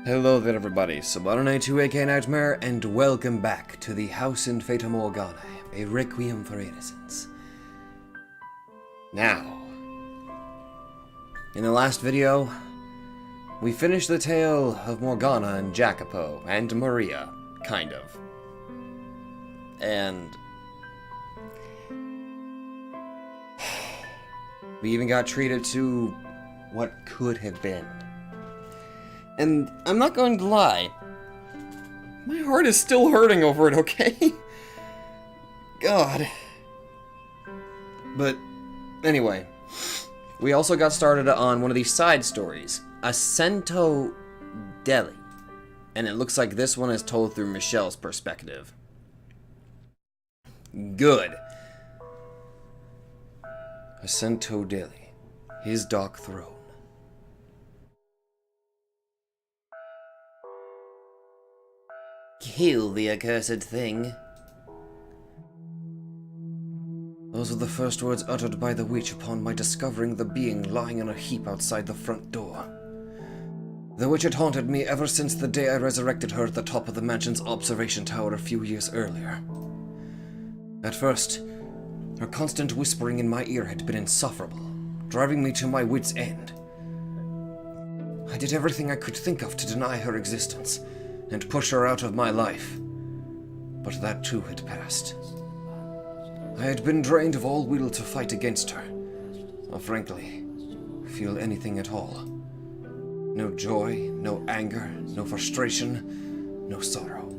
Hello there everybody, Sublime92 aka Nightmare, and welcome back to the house in Fata Morgana, a Requiem for Innocence. Now, in the last video, we finished the tale of Morgana and Jacopo, and Maria, kind of. And we even got treated to what could have been. And I'm not going to lie, my heart is still hurting over it, okay? God. But anyway, we also got started on one of these side stories, Ascento Deli. And it looks like this one is told through Michelle's perspective. Good. Ascento Deli, his dark throne. Kill the accursed thing. Those are the first words uttered by the witch upon my discovering the being lying in a heap outside the front door. The witch had haunted me ever since the day I resurrected her at the top of the mansion's observation tower a few years earlier. At first, her constant whispering in my ear had been insufferable, driving me to my wit's end. I did everything I could think of to deny her existence and push her out of my life. But that too had passed. I had been drained of all will to fight against her, or frankly, feel anything at all. No joy, no anger, no frustration, no sorrow.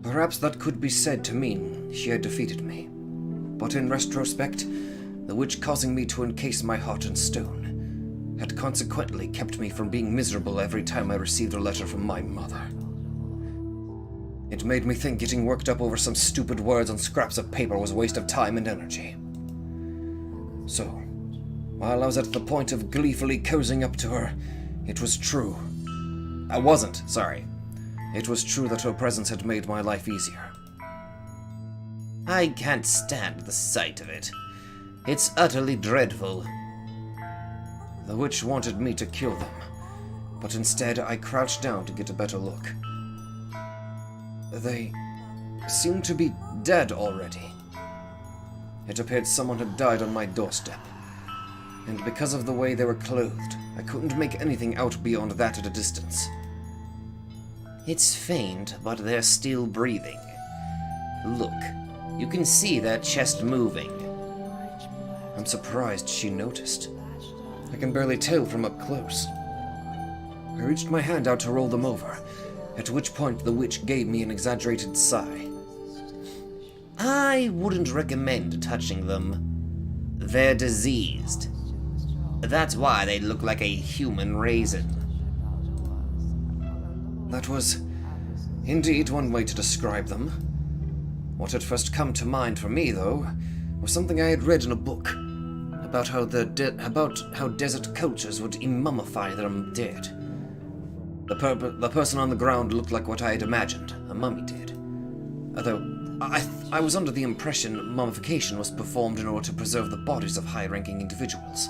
Perhaps that could be said to mean she had defeated me, but in retrospect, the witch causing me to encase my heart in stone had consequently kept me from being miserable every time I received a letter from my mother. It made me think getting worked up over some stupid words on scraps of paper was a waste of time and energy. So, while I was at the point of gleefully cozying up to her, it was true. It was true that her presence had made my life easier. I can't stand the sight of it. It's utterly dreadful. The witch wanted me to kill them, but instead I crouched down to get a better look. They seemed to be dead already. It appeared someone had died on my doorstep, and because of the way they were clothed, I couldn't make anything out beyond that at a distance. It's faint, but they're still breathing. Look, you can see their chest moving. I'm surprised she noticed. I can barely tell from up close. I reached my hand out to roll them over, at which point the witch gave me an exaggerated sigh. I wouldn't recommend touching them. They're diseased. That's why they look like a human raisin. That was indeed one way to describe them. What had first come to mind for me, though, was something I had read in a book about how desert cultures would mummify their dead. The person on the ground looked like what I had imagined, a mummy did. Although, I was under the impression mummification was performed in order to preserve the bodies of high-ranking individuals.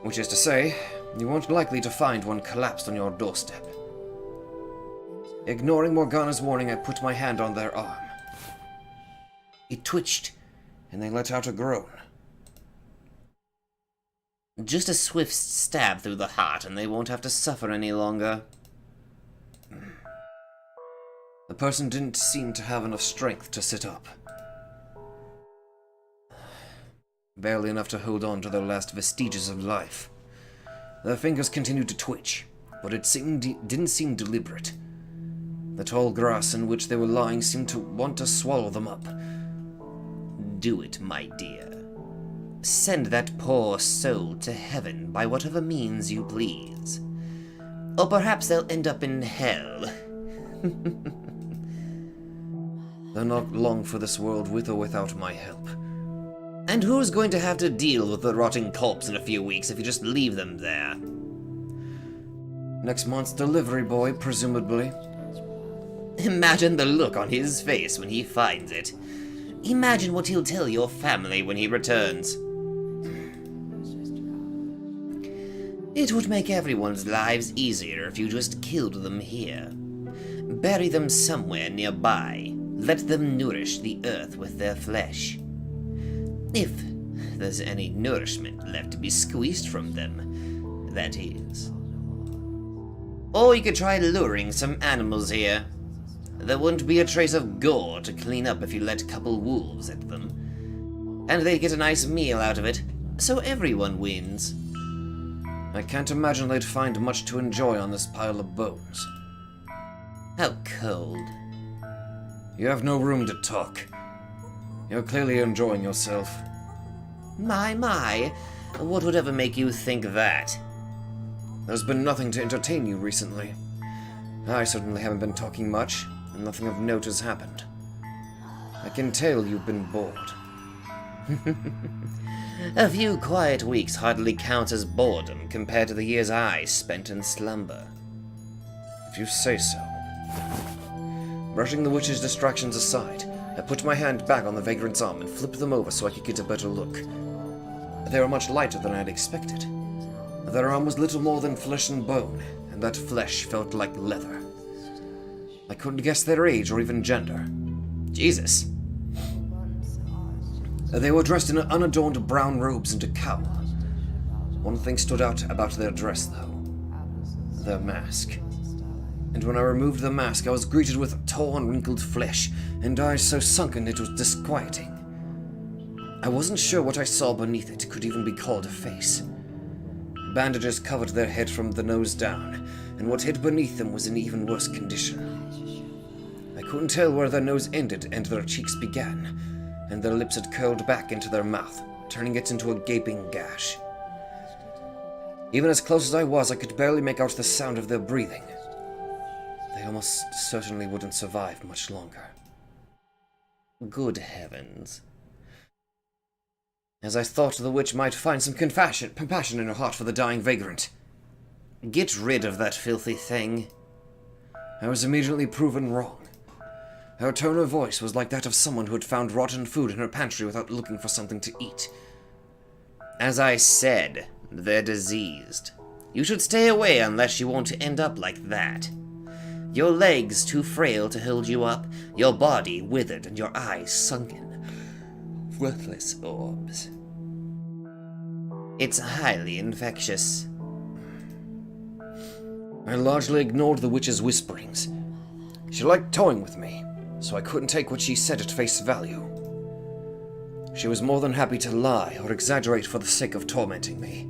Which is to say, you weren't likely to find one collapsed on your doorstep. Ignoring Morgana's warning, I put my hand on their arm. It twitched, and they let out a groan. Just a swift stab through the heart, and they won't have to suffer any longer. The person didn't seem to have enough strength to sit up. Barely enough to hold on to their last vestiges of life. Their fingers continued to twitch, but it didn't seem deliberate. The tall grass in which they were lying seemed to want to swallow them up. Do it, my dear. Send that poor soul to heaven by whatever means you please. Or perhaps they'll end up in hell. They're not long for this world with or without my help. And who's going to have to deal with the rotting corpse in a few weeks if you just leave them there? Next month's delivery boy, presumably. Imagine the look on his face when he finds it. Imagine what he'll tell your family when he returns. It would make everyone's lives easier if you just killed them here. Bury them somewhere nearby. Let them nourish the earth with their flesh. If there's any nourishment left to be squeezed from them, that is. Or you could try luring some animals here. There wouldn't be a trace of gore to clean up if you let a couple wolves at them. And they'd get a nice meal out of it, so everyone wins. I can't imagine they'd find much to enjoy on this pile of bones. How cold. You have no room to talk. You're clearly enjoying yourself. My, what would ever make you think that? There's been nothing to entertain you recently. I certainly haven't been talking much, and nothing of note has happened. I can tell you've been bored. A few quiet weeks hardly counts as boredom compared to the years I spent in slumber. If you say so. Brushing the witch's distractions aside, I put my hand back on the vagrant's arm and flipped them over so I could get a better look. They were much lighter than I had expected. Their arm was little more than flesh and bone, and that flesh felt like leather. I couldn't guess their age or even gender. Jesus. They were dressed in unadorned brown robes and a cowl. One thing stood out about their dress, though. Their mask. And when I removed the mask, I was greeted with torn, wrinkled flesh, and eyes so sunken it was disquieting. I wasn't sure what I saw beneath it could even be called a face. Bandages covered their head from the nose down, and what hid beneath them was in even worse condition. I couldn't tell where their nose ended and their cheeks began, and their lips had curled back into their mouth, turning it into a gaping gash. Even as close as I was, I could barely make out the sound of their breathing. They almost certainly wouldn't survive much longer. Good heavens. As I thought the witch might find some compassion in her heart for the dying vagrant. Get rid of that filthy thing. I was immediately proven wrong. Her tone of voice was like that of someone who had found rotten food in her pantry without looking for something to eat. As I said, they're diseased. You should stay away unless you want to end up like that. Your legs too frail to hold you up, your body withered and your eyes sunken. Worthless orbs. It's highly infectious. I largely ignored the witch's whisperings. She liked toying with me, so I couldn't take what she said at face value. She was more than happy to lie or exaggerate for the sake of tormenting me.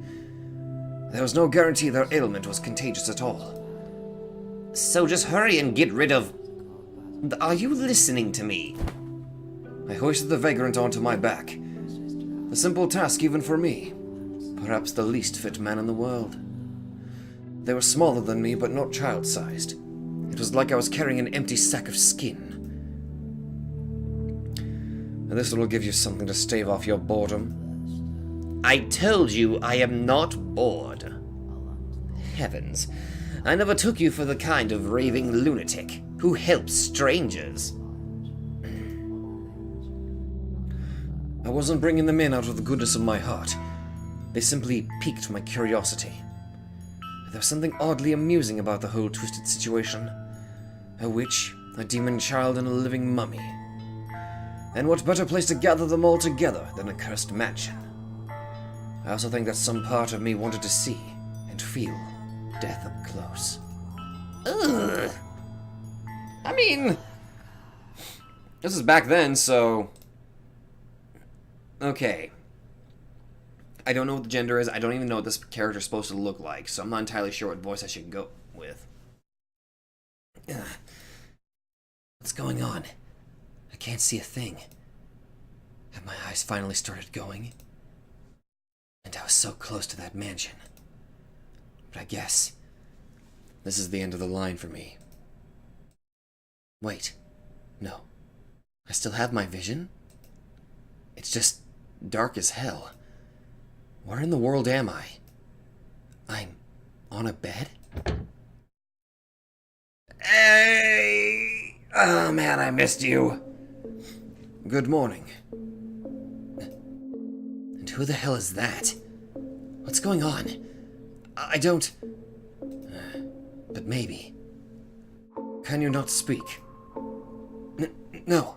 There was no guarantee their ailment was contagious at all. So just hurry and get rid of... Are you listening to me? I hoisted the vagrant onto my back. A simple task even for me. Perhaps the least fit man in the world. They were smaller than me, but not child-sized. It was like I was carrying an empty sack of skin. This will give you something to stave off your boredom. I told you I am not bored. Heavens, I never took you for the kind of raving lunatic who helps strangers. I wasn't bringing them in out of the goodness of my heart. They simply piqued my curiosity. There was something oddly amusing about the whole twisted situation. A witch, a demon child, and a living mummy. And what better place to gather them all together than a cursed mansion? I also think that some part of me wanted to see and feel death up close. Ugh. I mean, this is back then, so... Okay. I don't know what the gender is. I don't even know what this character's supposed to look like, so I'm not entirely sure what voice I should go with. Ugh. What's going on? I can't see a thing. Have my eyes finally started going? And I was so close to that mansion. But I guess this is the end of the line for me. Wait. No. I still have my vision? It's just dark as hell. Where in the world am I? I'm on a bed? Hey! Oh man, I missed you. Good morning. And who the hell is that? What's going on? I don't... But maybe. Can you not speak? No.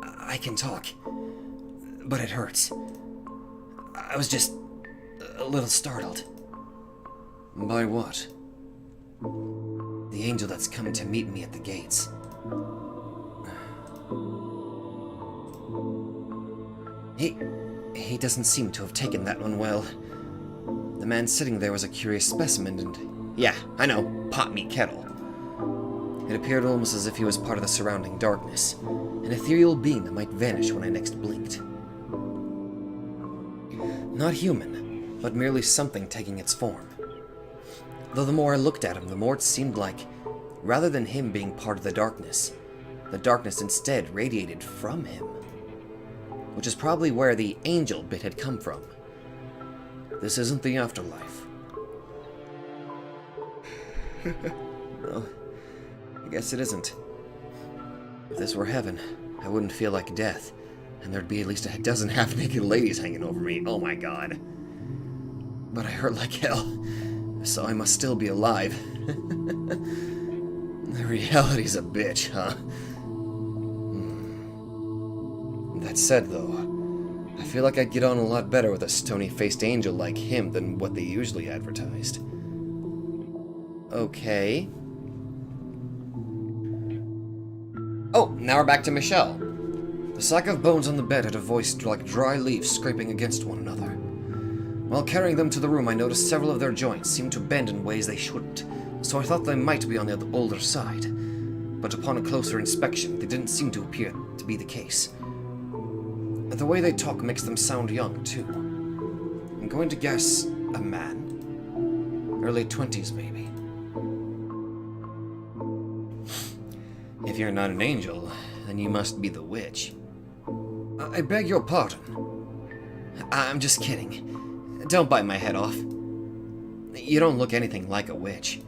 I can talk. But it hurts. I was just a little startled. By what? The angel that's come to meet me at the gates. He doesn't seem to have taken that one well. The man sitting there was a curious specimen and... Yeah, I know, pot me kettle. It appeared almost as if he was part of the surrounding darkness, an ethereal being that might vanish when I next blinked. Not human, but merely something taking its form. Though the more I looked at him, the more it seemed like, rather than him being part of the darkness instead radiated from him. Which is probably where the angel bit had come from. This isn't the afterlife. No, I guess it isn't. If this were heaven, I wouldn't feel like death, and there'd be at least a dozen half-naked ladies hanging over me. Oh my god. But I hurt like hell, so I must still be alive. The reality's a bitch, huh? That said, though, I feel like I'd get on a lot better with a stony-faced angel like him than what they usually advertised. Okay. Oh, now we're back to Michelle. The sack of bones on the bed had a voice like dry leaves scraping against one another. While carrying them to the room, I noticed several of their joints seemed to bend in ways they shouldn't, so I thought they might be on the older side. But upon a closer inspection, they didn't seem to appear to be the case. The way they talk makes them sound young, too. I'm going to guess a man. Early 20s, maybe. If you're not an angel, then you must be the witch. I beg your pardon. I'm just kidding. Don't bite my head off. You don't look anything like a witch.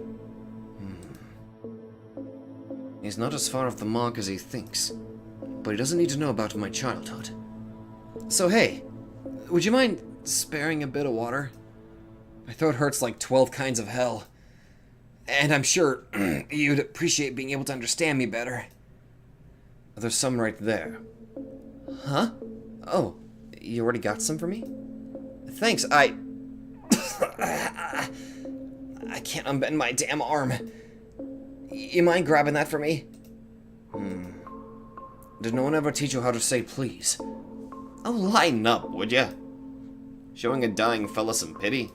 He's not as far off the mark as he thinks, but he doesn't need to know about my childhood. So hey, would you mind sparing a bit of water? My throat hurts like 12 kinds of hell. And I'm sure you'd appreciate being able to understand me better. There's some right there. Huh? Oh, you already got some for me? Thanks, I can't unbend my damn arm. You mind grabbing that for me? Did no one ever teach you how to say please? Oh, lighten up, would ya? Showing a dying fella some pity?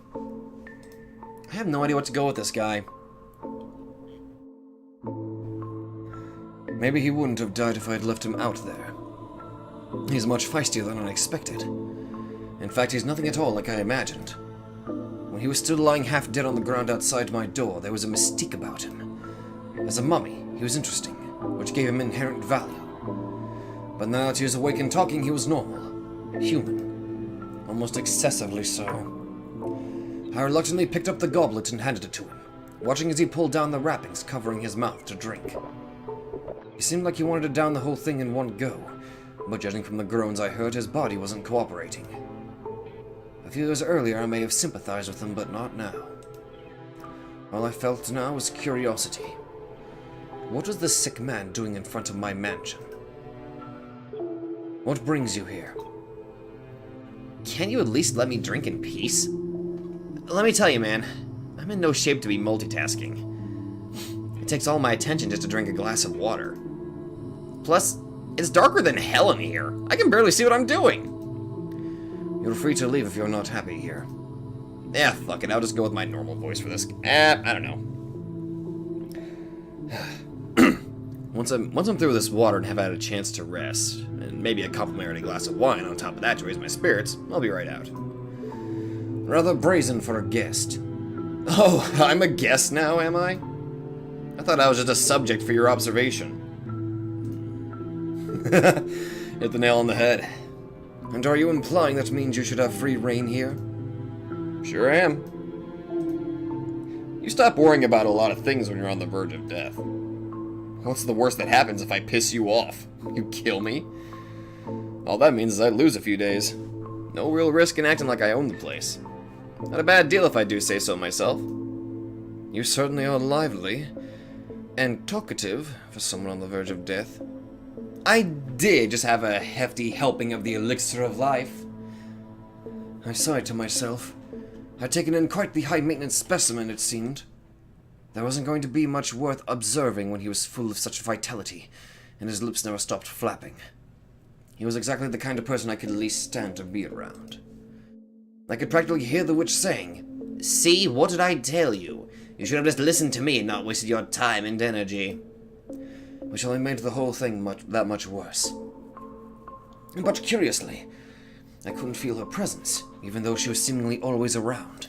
I have no idea what to go with this guy. Maybe he wouldn't have died if I'd left him out there. He's much feistier than I expected. In fact, he's nothing at all like I imagined. When he was still lying half dead on the ground outside my door, there was a mystique about him. As a mummy, he was interesting, which gave him inherent value. But now that he was awake and talking, he was normal. Human. Almost excessively so. I reluctantly picked up the goblet and handed it to him, watching as he pulled down the wrappings covering his mouth to drink. He seemed like he wanted to down the whole thing in one go, but judging from the groans I heard, his body wasn't cooperating. A few years earlier, I may have sympathized with him, but not now. All I felt now was curiosity. What was this sick man doing in front of my mansion? What brings you here? Can't you at least let me drink in peace? Let me tell you, man, I'm in no shape to be multitasking. It takes all my attention just to drink a glass of water. Plus, it's darker than hell in here. I can barely see what I'm doing. You're free to leave if you're not happy here. Yeah, fuck it, I'll just go with my normal voice for this. I don't know. Once I'm through with this water and have had a chance to rest, and maybe a complimentary glass of wine on top of that to raise my spirits, I'll be right out. Rather brazen for a guest. Oh, I'm a guest now, am I? I thought I was just a subject for your observation. Hit the nail on the head. And are you implying that means you should have free reign here? Sure am. You stop worrying about a lot of things when you're on the verge of death. What's the worst that happens if I piss you off? You kill me? All that means is I lose a few days. No real risk in acting like I own the place. Not a bad deal if I do say so myself. You certainly are lively and talkative for someone on the verge of death. I did just have a hefty helping of the elixir of life. I sighed to myself. I'd taken in quite the high-maintenance specimen, it seemed. There wasn't going to be much worth observing when he was full of such vitality, and his lips never stopped flapping. He was exactly the kind of person I could at least stand to be around. I could practically hear the witch saying, "See, what did I tell you? You should have just listened to me and not wasted your time and energy." which only made the whole thing that much worse. But curiously, I couldn't feel her presence, even though she was seemingly always around.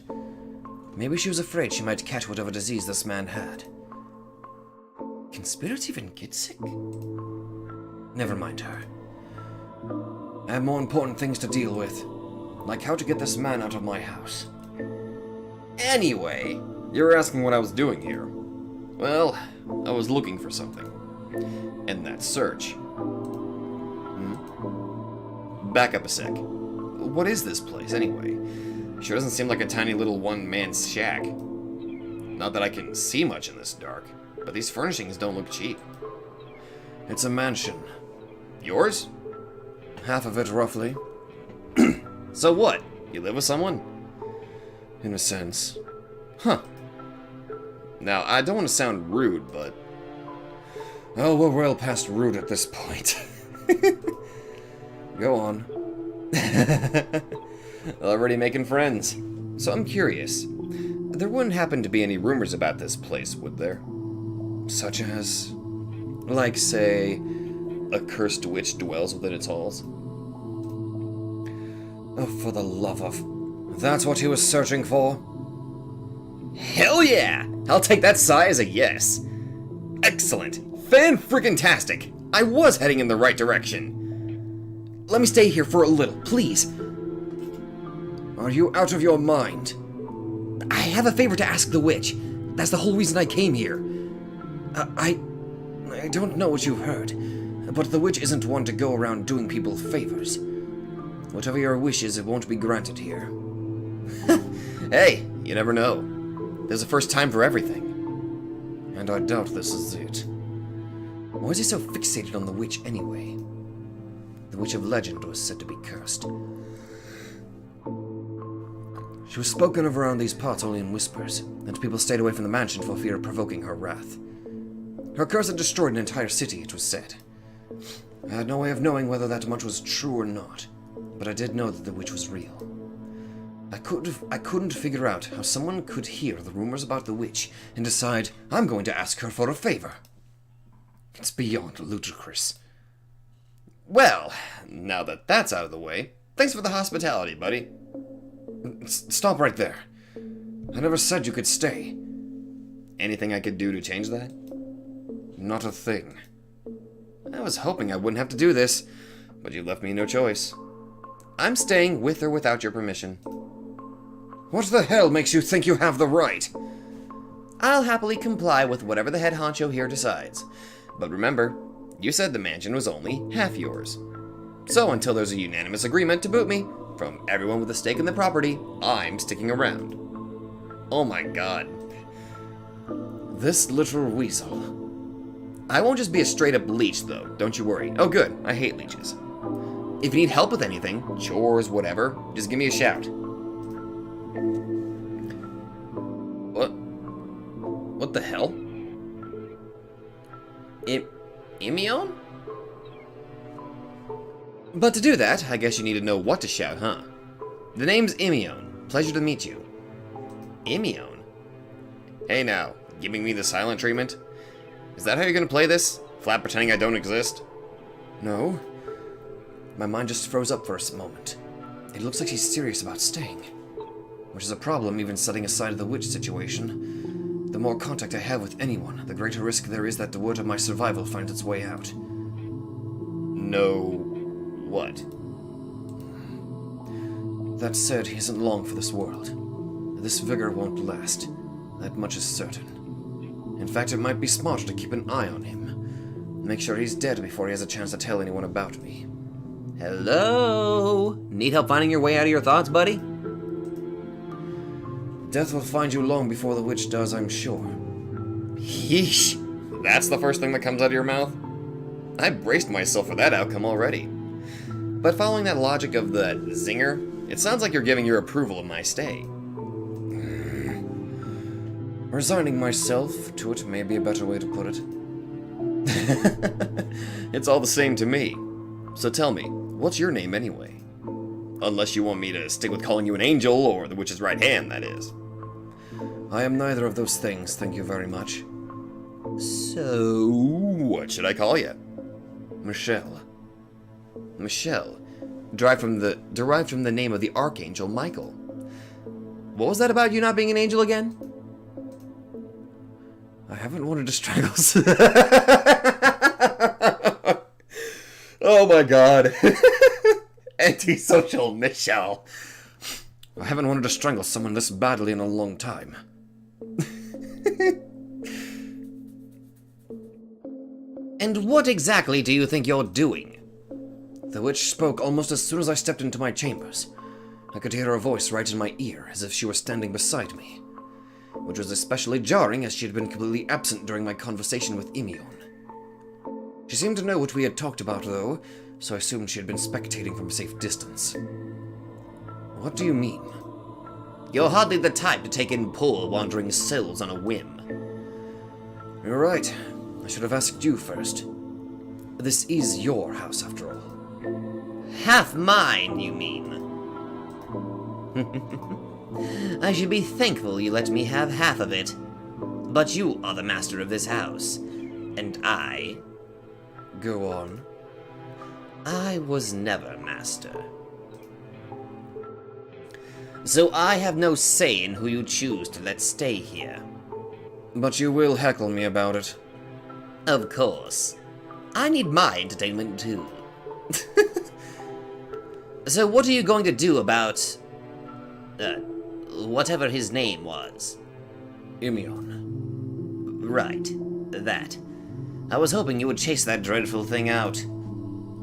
Maybe she was afraid she might catch whatever disease this man had. Can spirits even get sick? Never mind her. I have more important things to deal with, like how to get this man out of my house. Anyway, you were asking what I was doing here. Well, I was looking for something. And that search. Back up a sec. What is this place, anyway? Sure doesn't seem like a tiny little one-man shack. Not that I can see much in this dark, but these furnishings don't look cheap. It's a mansion. Yours? Half of it, roughly. So what? You live with someone? In a sense. Huh. Now, I don't want to sound rude, but... oh, we're well past rude at this point. Go on. Already making friends. So I'm curious. There wouldn't happen to be any rumors about this place, would there? Such as... like, say, a cursed witch dwells within its halls? Oh, for the love of... that's what he was searching for? Hell yeah! I'll take that sigh as a yes. Excellent. Fan-friggin-tastic. I was heading in the right direction. Let me stay here for a little, please. Are you out of your mind? I have a favor to ask the witch. That's the whole reason I came here. I don't know what you've heard, but the witch isn't one to go around doing people favors. Whatever your wish is, it won't be granted here. Hey, you never know. There's a first time for everything. And I doubt this is it. Why is he so fixated on the witch anyway? The witch of legend was said to be cursed. She was spoken of around these parts only in whispers, and people stayed away from the mansion for fear of provoking her wrath. Her curse had destroyed an entire city, it was said. I had no way of knowing whether that much was true or not, but I did know that the witch was real. I couldn't figure out how someone could hear the rumors about the witch and decide, I'm going to ask her for a favor. It's beyond ludicrous. Well, now that that's out of the way, thanks for the hospitality, buddy. Stop right there. I never said you could stay. Anything I could do to change that? Not a thing. I was hoping I wouldn't have to do this, but you left me no choice. I'm staying with or without your permission. What the hell makes you think you have the right? I'll happily comply with whatever the head honcho here decides. But remember, you said the mansion was only half yours. So until there's a unanimous agreement to boot me from everyone with a stake in the property, I'm sticking around. Oh my god. This little weasel. I won't just be a straight-up leech, though, don't you worry. Oh good, I hate leeches. If you need help with anything, chores, whatever, just give me a shout. What the hell? Imion? But to do that, I guess you need to know what to shout, huh? The name's Imion. Pleasure to meet you. Imion? Hey now, giving me the silent treatment? Is that how you're gonna play this? Flat pretending I don't exist? No. My mind just froze up for a moment. It looks like she's serious about staying. Which is a problem even setting aside the witch situation. The more contact I have with anyone, the greater risk there is that the word of my survival finds its way out. No... what? That said, he isn't long for this world. This vigor won't last. That much is certain. In fact, it might be smarter to keep an eye on him. Make sure he's dead before he has a chance to tell anyone about me. Hello? Need help finding your way out of your thoughts, buddy? Death will find you long before the witch does, I'm sure. Yeesh. That's the first thing that comes out of your mouth? I braced myself for that outcome already. But following that logic of the zinger, it sounds like you're giving your approval of my stay. Resigning myself to it may be a better way to put it. It's all the same to me. So tell me, what's your name anyway? Unless you want me to stick with calling you an angel, or the witch's right hand, that is. I am neither of those things, thank you very much. So, what should I call you? Michelle. Michelle, derived from the name of the archangel Michael. What was that about you not being an angel again? I haven't wanted to strangle... Oh my god. Antisocial Michelle. I haven't wanted to strangle someone this badly in a long time. And what exactly do you think you're doing? The witch spoke almost as soon as I stepped into my chambers. I could hear her voice right in my ear, as if she were standing beside me. Which was especially jarring, as she had been completely absent during my conversation with Imion. She seemed to know what we had talked about, though, so I assumed she had been spectating from a safe distance. What do you mean? You're hardly the type to take in poor, wandering souls on a whim. You're right. I should have asked you first. This is your house, after all. Half mine, you mean? I should be thankful you let me have half of it. But you are the master of this house. And I... Go on. I was never master. So I have no say in who you choose to let stay here. But you will heckle me about it. Of course. I need my entertainment too. So what are you going to do about... whatever his name was? Imion. Right, that. I was hoping you would chase that dreadful thing out.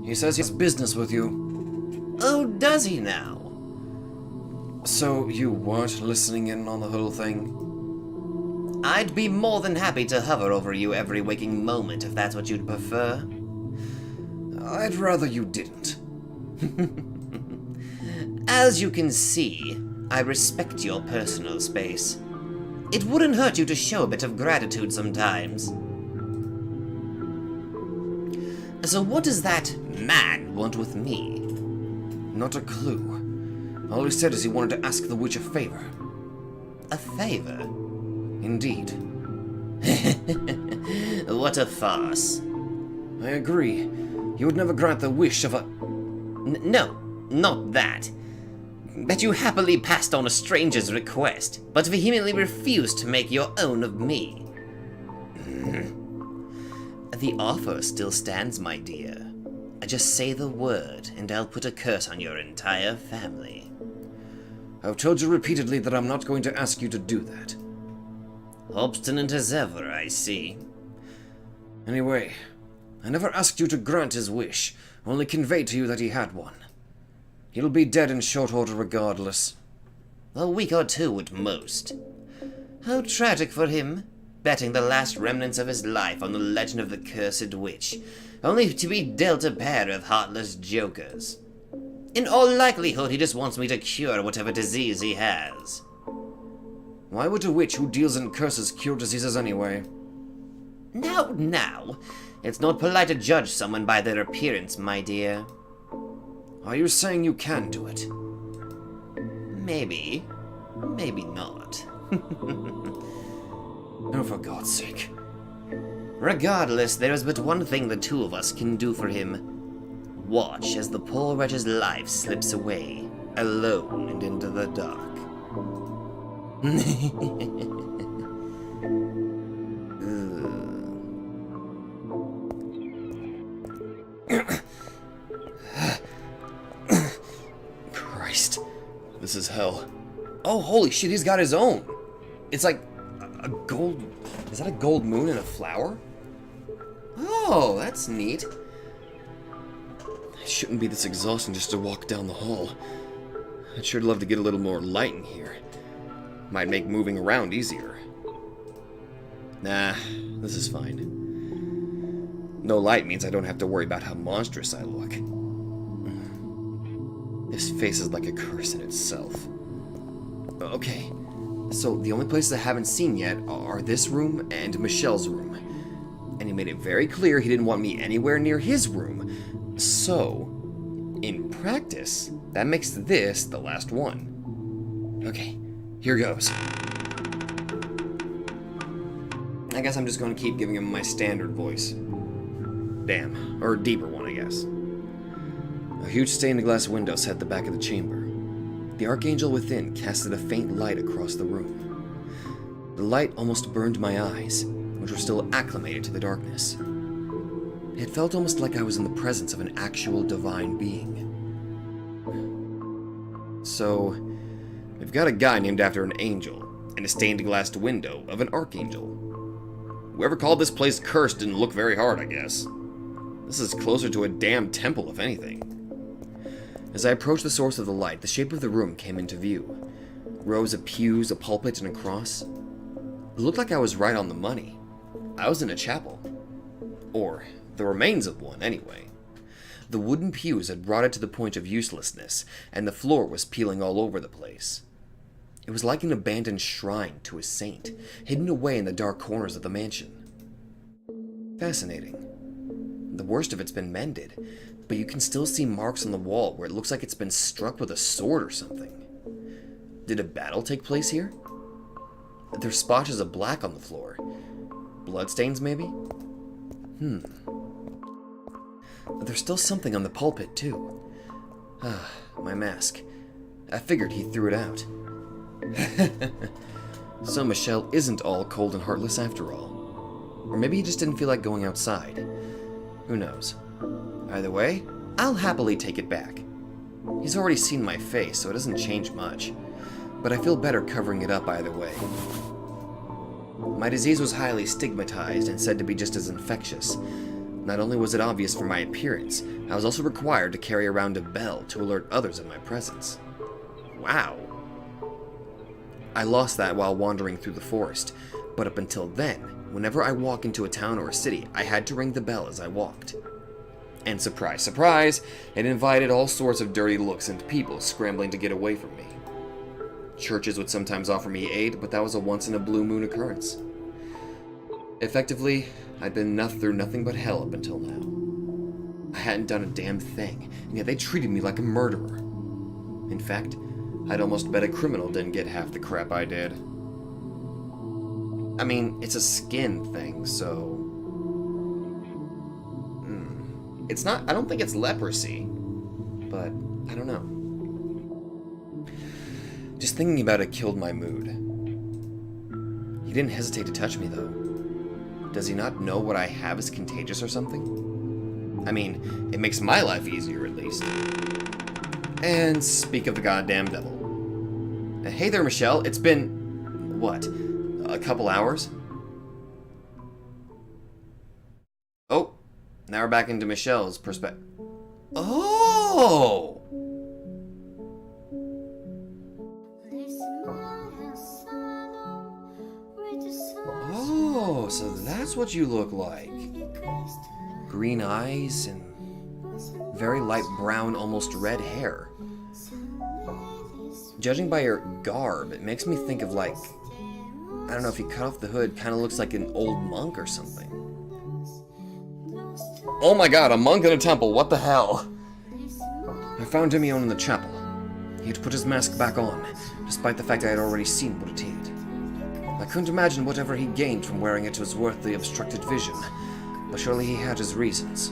He says he has business with you. Oh, does he now? So you weren't listening in on the whole thing? I'd be more than happy to hover over you every waking moment if that's what you'd prefer. I'd rather you didn't. As you can see, I respect your personal space. It wouldn't hurt you to show a bit of gratitude sometimes. So what does that man want with me? Not a clue. All he said is he wanted to ask the witch a favor. A favor? Indeed. What a farce. I agree. You would never grant the wish of a... No, not that. That you happily passed on a stranger's request, but vehemently refused to make your own of me. The offer still stands, my dear. Just say the word, and I'll put a curse on your entire family. I've told you repeatedly that I'm not going to ask you to do that. Obstinate as ever, I see. Anyway, I never asked you to grant his wish, only conveyed to you that he had one. He'll be dead in short order regardless. A week or two at most. How tragic for him, betting the last remnants of his life on the legend of the cursed witch, only to be dealt a pair of heartless jokers. In all likelihood, he just wants me to cure whatever disease he has. Why would a witch who deals in curses cure diseases anyway? Now, it's not polite to judge someone by their appearance, my dear. Are you saying you can do it? Maybe. Maybe not. Oh, for God's sake. Regardless, there is but one thing the two of us can do for him. Watch as the poor wretch's life slips away, alone and into the dark. Christ. This is hell. Oh, holy shit, he's got his own! It's like a gold... Is that a gold moon and a flower? Oh, that's neat. It shouldn't be this exhausting just to walk down the hall. I'd sure love to get a little more light in here. Might make moving around easier. Nah, this is fine. No light means I don't have to worry about how monstrous I look. This face is like a curse in itself. Okay, so the only places I haven't seen yet are this room and Michelle's room. And he made it very clear he didn't want me anywhere near his room. So, in practice, that makes this the last one. Okay, here goes. I guess I'm just going to keep giving him my standard voice. Damn, or a deeper one, I guess. A huge stained glass window set the back of the chamber. The archangel within casted a faint light across the room. The light almost burned my eyes, which were still acclimated to the darkness. It felt almost like I was in the presence of an actual divine being. So, we've got a guy named after an angel, and a stained glass window of an archangel. Whoever called this place cursed didn't look very hard, I guess. This is closer to a damn temple, if anything. As I approached the source of the light, the shape of the room came into view. Rows of pews, a pulpit, and a cross. It looked like I was right on the money. I was in a chapel. Or, the remains of one, anyway. The wooden pews had rotted to the point of uselessness, and the floor was peeling all over the place. It was like an abandoned shrine to a saint, hidden away in the dark corners of the mansion. Fascinating. The worst of it's been mended, but you can still see marks on the wall where it looks like it's been struck with a sword or something. Did a battle take place here? There's splotches of black on the floor. Bloodstains, maybe? There's still something on the pulpit, too. Ah, my mask. I figured he threw it out. So Michelle isn't all cold and heartless after all. Or maybe he just didn't feel like going outside. Who knows? Either way, I'll happily take it back. He's already seen my face, so it doesn't change much. But I feel better covering it up either way. My disease was highly stigmatized and said to be just as infectious. Not only was it obvious from my appearance, I was also required to carry around a bell to alert others of my presence. Wow. I lost that while wandering through the forest, but up until then, whenever I walk into a town or a city, I had to ring the bell as I walked. And surprise, surprise, it invited all sorts of dirty looks and people scrambling to get away from me. Churches would sometimes offer me aid, but that was a once-in-a-blue-moon occurrence. Effectively, I'd been through nothing but hell up until now. I hadn't done a damn thing, and yet they treated me like a murderer. In fact, I'd almost bet a criminal didn't get half the crap I did. I mean, it's a skin thing, so... It's not... I don't think it's leprosy, but I don't know. Just thinking about it killed my mood. He didn't hesitate to touch me, though. Does he not know what I have is contagious or something? I mean, it makes my life easier, at least. And speak of the goddamn devil. Hey there, Michelle. It's been... what? A couple hours? Oh! Now we're back into Michelle's perspective. Oh! Oh, so that's what you look like. Green eyes and very light brown, almost red hair. Judging by your garb, it makes me think of like... I don't know, if you cut off the hood, kind of looks like an old monk or something. Oh my god, a monk in a temple, what the hell? I found him in the chapel. He had put his mask back on, despite the fact I had already seen what it hid. I couldn't imagine whatever he gained from wearing it was worth the obstructed vision, but surely he had his reasons.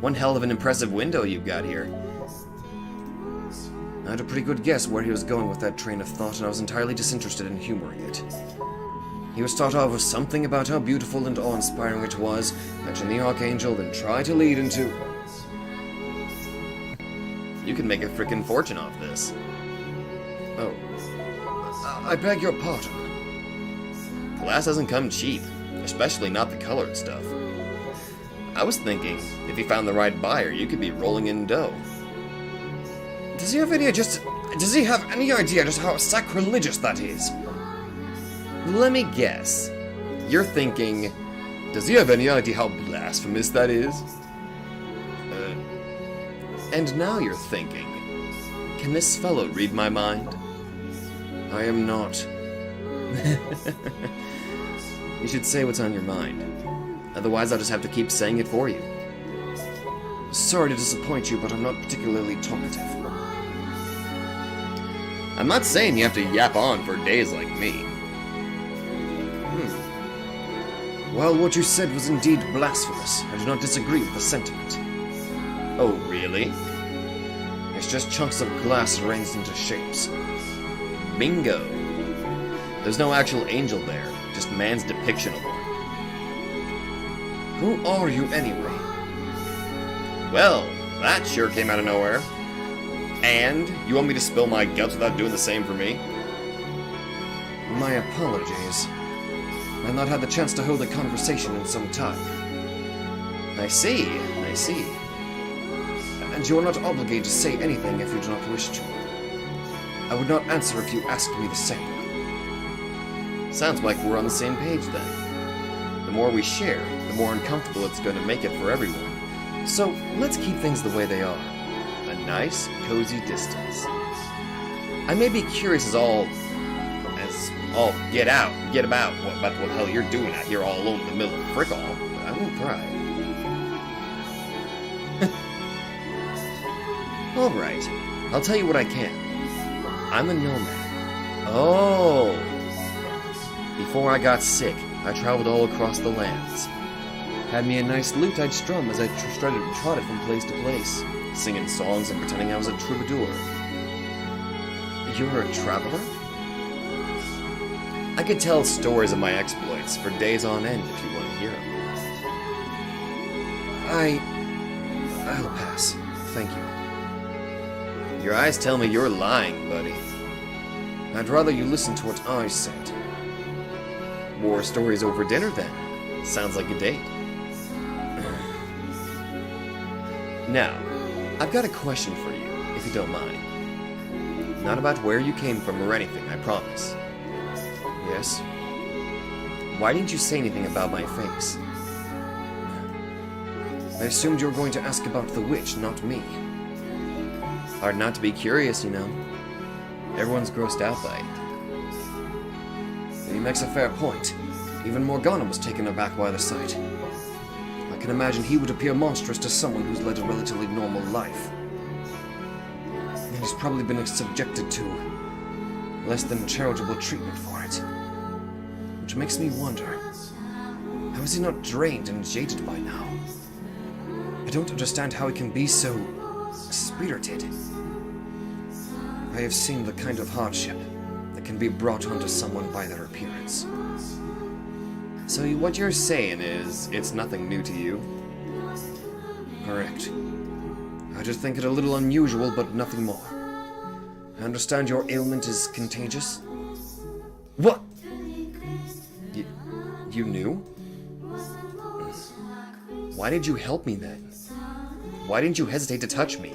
One hell of an impressive window you've got here. I had a pretty good guess where he was going with that train of thought, and I was entirely disinterested in humoring it. He would start off with something about how beautiful and awe-inspiring it was, mention the Archangel, then try to lead into... You can make a frickin' fortune off this. Oh. I beg your pardon. Glass doesn't come cheap, especially not the colored stuff. I was thinking, if you found the right buyer, you could be rolling in dough. Does he have any idea just how sacrilegious that is? Let me guess. You're thinking, does he have any idea how blasphemous that is? And now you're thinking, can this fellow read my mind? I am not. You should say what's on your mind. Otherwise, I'll just have to keep saying it for you. Sorry to disappoint you, but I'm not particularly talkative. I'm not saying you have to yap on for days like me. Well, what you said was indeed blasphemous. I do not disagree with the sentiment. Oh, really? It's just chunks of glass arranged into shapes. Bingo. There's no actual angel there, just man's depiction of one. Who are you anyway? Well, that sure came out of nowhere. And you want me to spill my guts without doing the same for me? My apologies. I've not had the chance to hold a conversation in some time. I see. And you are not obligated to say anything if you do not wish to. I would not answer if you asked me the same. Sounds like we're on the same page then. The more we share, the more uncomfortable it's going to make it for everyone. So let's keep things the way they are. A nice, cozy distance. I may be curious as all get about what the hell you're doing out here all alone in the middle of frick all, but I won't pry. Alright, I'll tell you what I can. I'm a nomad. Oh! Before I got sick, I traveled all across the lands. Had me a nice lute I'd strum as I trotted from place to place, singing songs and pretending I was a troubadour. You're a traveler? I could tell stories of my exploits for days on end if you want to hear them. I'll pass. Thank you. Your eyes tell me you're lying, buddy. I'd rather you listen to what I said. War stories over dinner, then. Sounds like a date. Now, I've got a question for you, if you don't mind. Not about where you came from or anything, I promise. Yes? Why didn't you say anything about my face? I assumed you were going to ask about the witch, not me. Hard not to be curious, you know. Everyone's grossed out by it. He makes a fair point. Even Morgana was taken aback by the sight. I can imagine he would appear monstrous to someone who's led a relatively normal life. And he's probably been subjected to less than charitable treatment for it. Which makes me wonder, how is he not drained and jaded by now? I don't understand how he can be so spirited. I have seen the kind of hardship that can be brought onto someone by their appearance. So what you're saying is, it's nothing new to you? Correct. I just think it a little unusual, but nothing more. I understand your ailment is contagious. What? You knew? Why did you help me then? Why didn't you hesitate to touch me?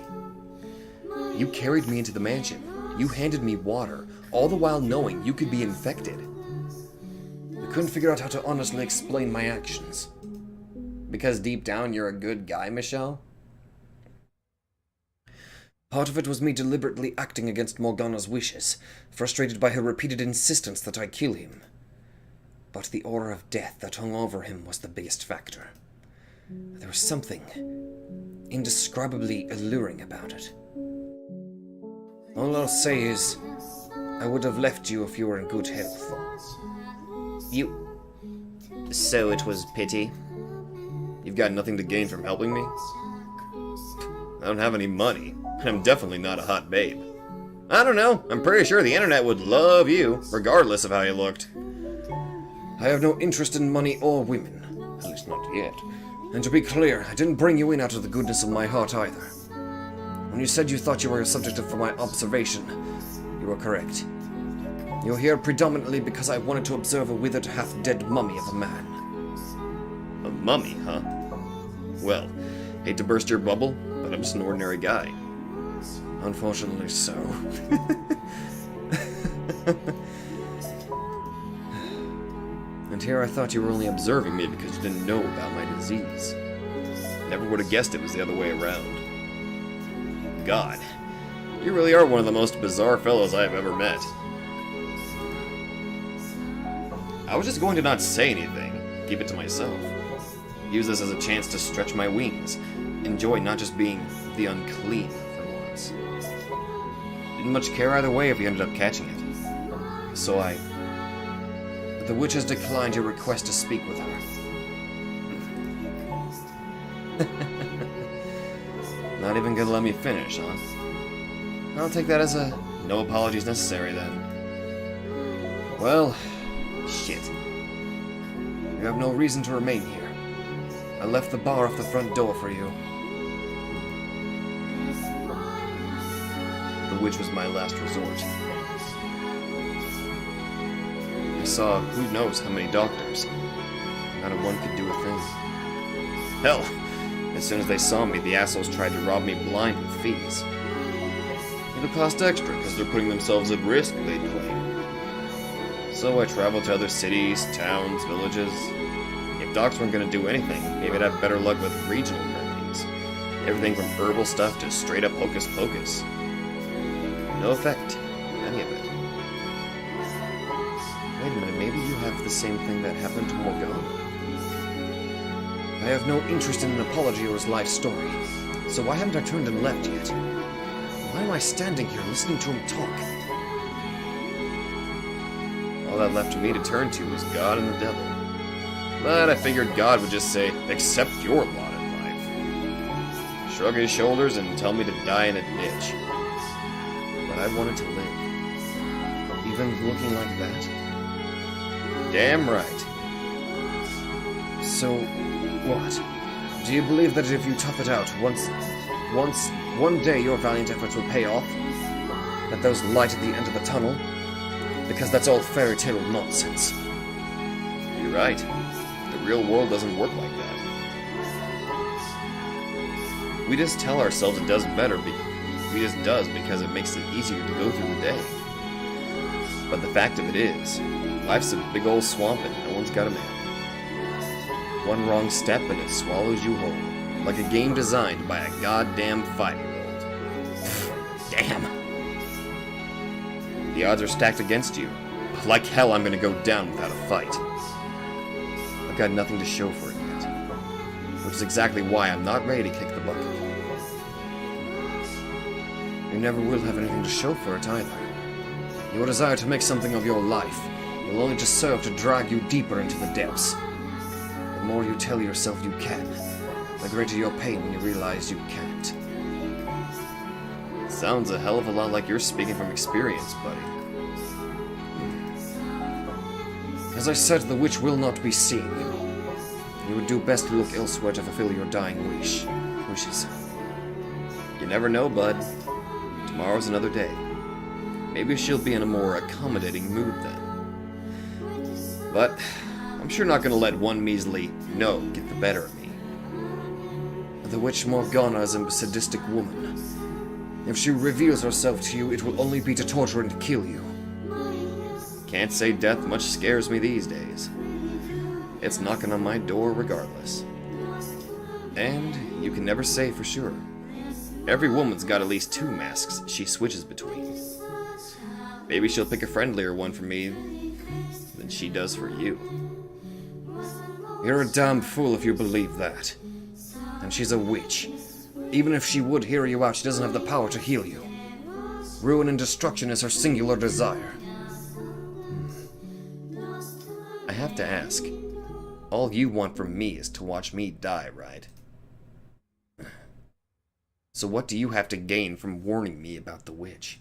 You carried me into the mansion. You handed me water, all the while knowing you could be infected. I couldn't figure out how to honestly explain my actions. Because deep down you're a good guy, Michelle? Part of it was me deliberately acting against Morgana's wishes, frustrated by her repeated insistence that I kill him. But the aura of death that hung over him was the biggest factor. There was something indescribably alluring about it. All I'll say is, I would have left you if you were in good health. So it was pity? You've got nothing to gain from helping me? I don't have any money, and I'm definitely not a hot babe. I don't know, I'm pretty sure the internet would love you, regardless of how you looked. I have no interest in money or women, at least not yet. And to be clear, I didn't bring you in out of the goodness of my heart either. When you said you thought you were a subject for my observation, you were correct. You're here predominantly because I wanted to observe a withered, half-dead mummy of a man. A mummy, huh? Well, hate to burst your bubble, but I'm just an ordinary guy. Unfortunately so. And here I thought you were only observing me because you didn't know about my disease. Never would have guessed it was the other way around. God, you really are one of the most bizarre fellows I have ever met. I was just going to not say anything, keep it to myself. Use this as a chance to stretch my wings. Enjoy not just being the unclean for once. Didn't much care either way if you ended up catching it. So But the witch has declined your request to speak with her. Not even gonna let me finish, huh? I'll take that as a no apologies necessary then. Well, Shit. you have no reason to remain here. I left the bar off the front door for you. The witch was my last resort. I saw who knows how many doctors. Not a one could do a thing. Hell, as soon as they saw me, the assholes tried to rob me blind with fees. It'll cost extra because they're putting themselves at risk, they'd claim. So I traveled to other cities, towns, villages. If docs weren't going to do anything, maybe I'd have better luck with regional remedies. Everything from herbal stuff to straight up hocus pocus. No effect. Any of it. Wait a minute, maybe you have the same thing that happened to Morgana. I have no interest in an apology or his life story, so why haven't I turned and left yet? Why am I standing here listening to him talk? All that left for me to turn to was God and the devil. But I figured God would just say, accept your lot in life. Shrug his shoulders and tell me to die in a ditch. But I wanted to live. Even looking like that? Damn right. So, what? Do you believe that if you tough it out one day your valiant efforts will pay off? That there's light at the end of the tunnel? Because that's all fairy tale nonsense. You're right. The real world doesn't work like that. We just tell ourselves it does better. We just does because it makes it easier to go through the day. But the fact of it is, life's a big old swamp and no one's got a map. One wrong step and it swallows you whole. Like a game designed by a goddamn 5-year-old. Damn. The odds are stacked against you. Like hell, I'm gonna go down without a fight. I've got nothing to show for it yet. Which is exactly why I'm not ready to kick the bucket. You never will have anything to show for it either. Your desire to make something of your life will only just serve to drag you deeper into the depths. The more you tell yourself you can, the greater your pain when you realize you can't. Sounds a hell of a lot like you're speaking from experience, buddy. As I said, the witch will not be seeing you. You would do best to look elsewhere to fulfill your dying wishes. You never know, bud. Tomorrow's another day. Maybe she'll be in a more accommodating mood then. But I'm sure not gonna let one measly no get the better of me. The witch Morgana is a sadistic woman. If she reveals herself to you, it will only be to torture and kill you. Can't say death much scares me these days. It's knocking on my door regardless. And you can never say for sure. Every woman's got at least 2 masks she switches between. Maybe she'll pick a friendlier one for me than she does for you. You're a damn fool if you believe that. And she's a witch. Even if she would hear you out, she doesn't have the power to heal you. Ruin and destruction is her singular desire. I have to ask, all you want from me is to watch me die, right? So what do you have to gain from warning me about the witch?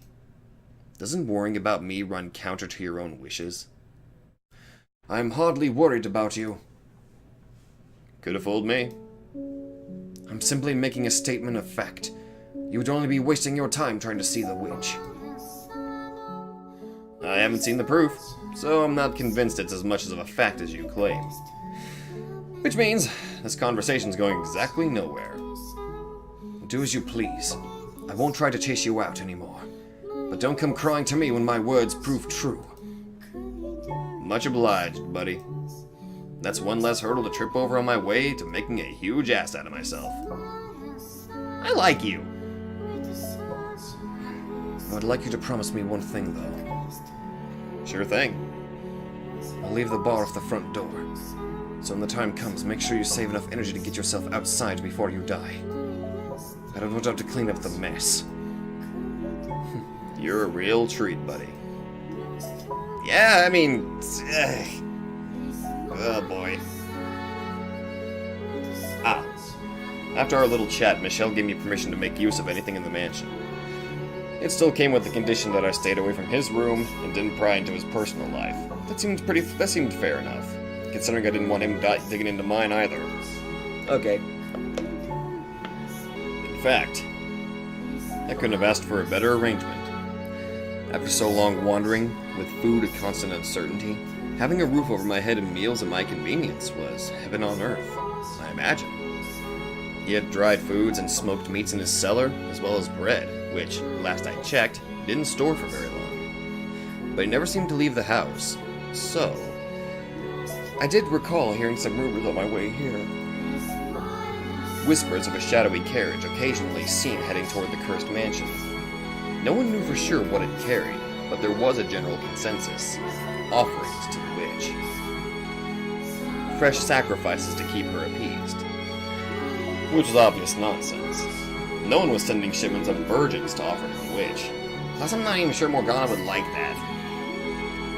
Doesn't worrying about me run counter to your own wishes? I'm hardly worried about you. Could have fooled me. I'm simply making a statement of fact. You would only be wasting your time trying to see the witch. I haven't seen the proof, so I'm not convinced it's as much of a fact as you claim. Which means this conversation's going exactly nowhere. Do as you please. I won't try to chase you out anymore. But don't come crying to me when my words prove true. Much obliged, buddy. That's one less hurdle to trip over on my way to making a huge ass out of myself. I like you. I would like you to promise me one thing, though. Sure thing. I'll leave the bar off the front door. So when the time comes, make sure you save enough energy to get yourself outside before you die. I don't want to have to clean up the mess. You're a real treat, buddy. Yeah, I mean... oh boy. Ah. After our little chat, Michelle gave me permission to make use of anything in the mansion. It still came with the condition that I stayed away from his room and didn't pry into his personal life. That seemed fair enough, considering I didn't want him digging into mine either. Okay. In fact, I couldn't have asked for a better arrangement. After so long wandering, with food a constant uncertainty, having a roof over my head and meals at my convenience was heaven on earth, I imagine. He had dried foods and smoked meats in his cellar, as well as bread, which, last I checked, didn't store for very long. But he never seemed to leave the house, so... I did recall hearing some rumors on my way here. Whispers of a shadowy carriage occasionally seen heading toward the cursed mansion. No one knew for sure what it carried, but there was a general consensus. Offerings to the witch. Fresh sacrifices to keep her appeased. Which was obvious nonsense. No one was sending shipments of virgins to offer to the witch. Plus, I'm not even sure Morgana would like that.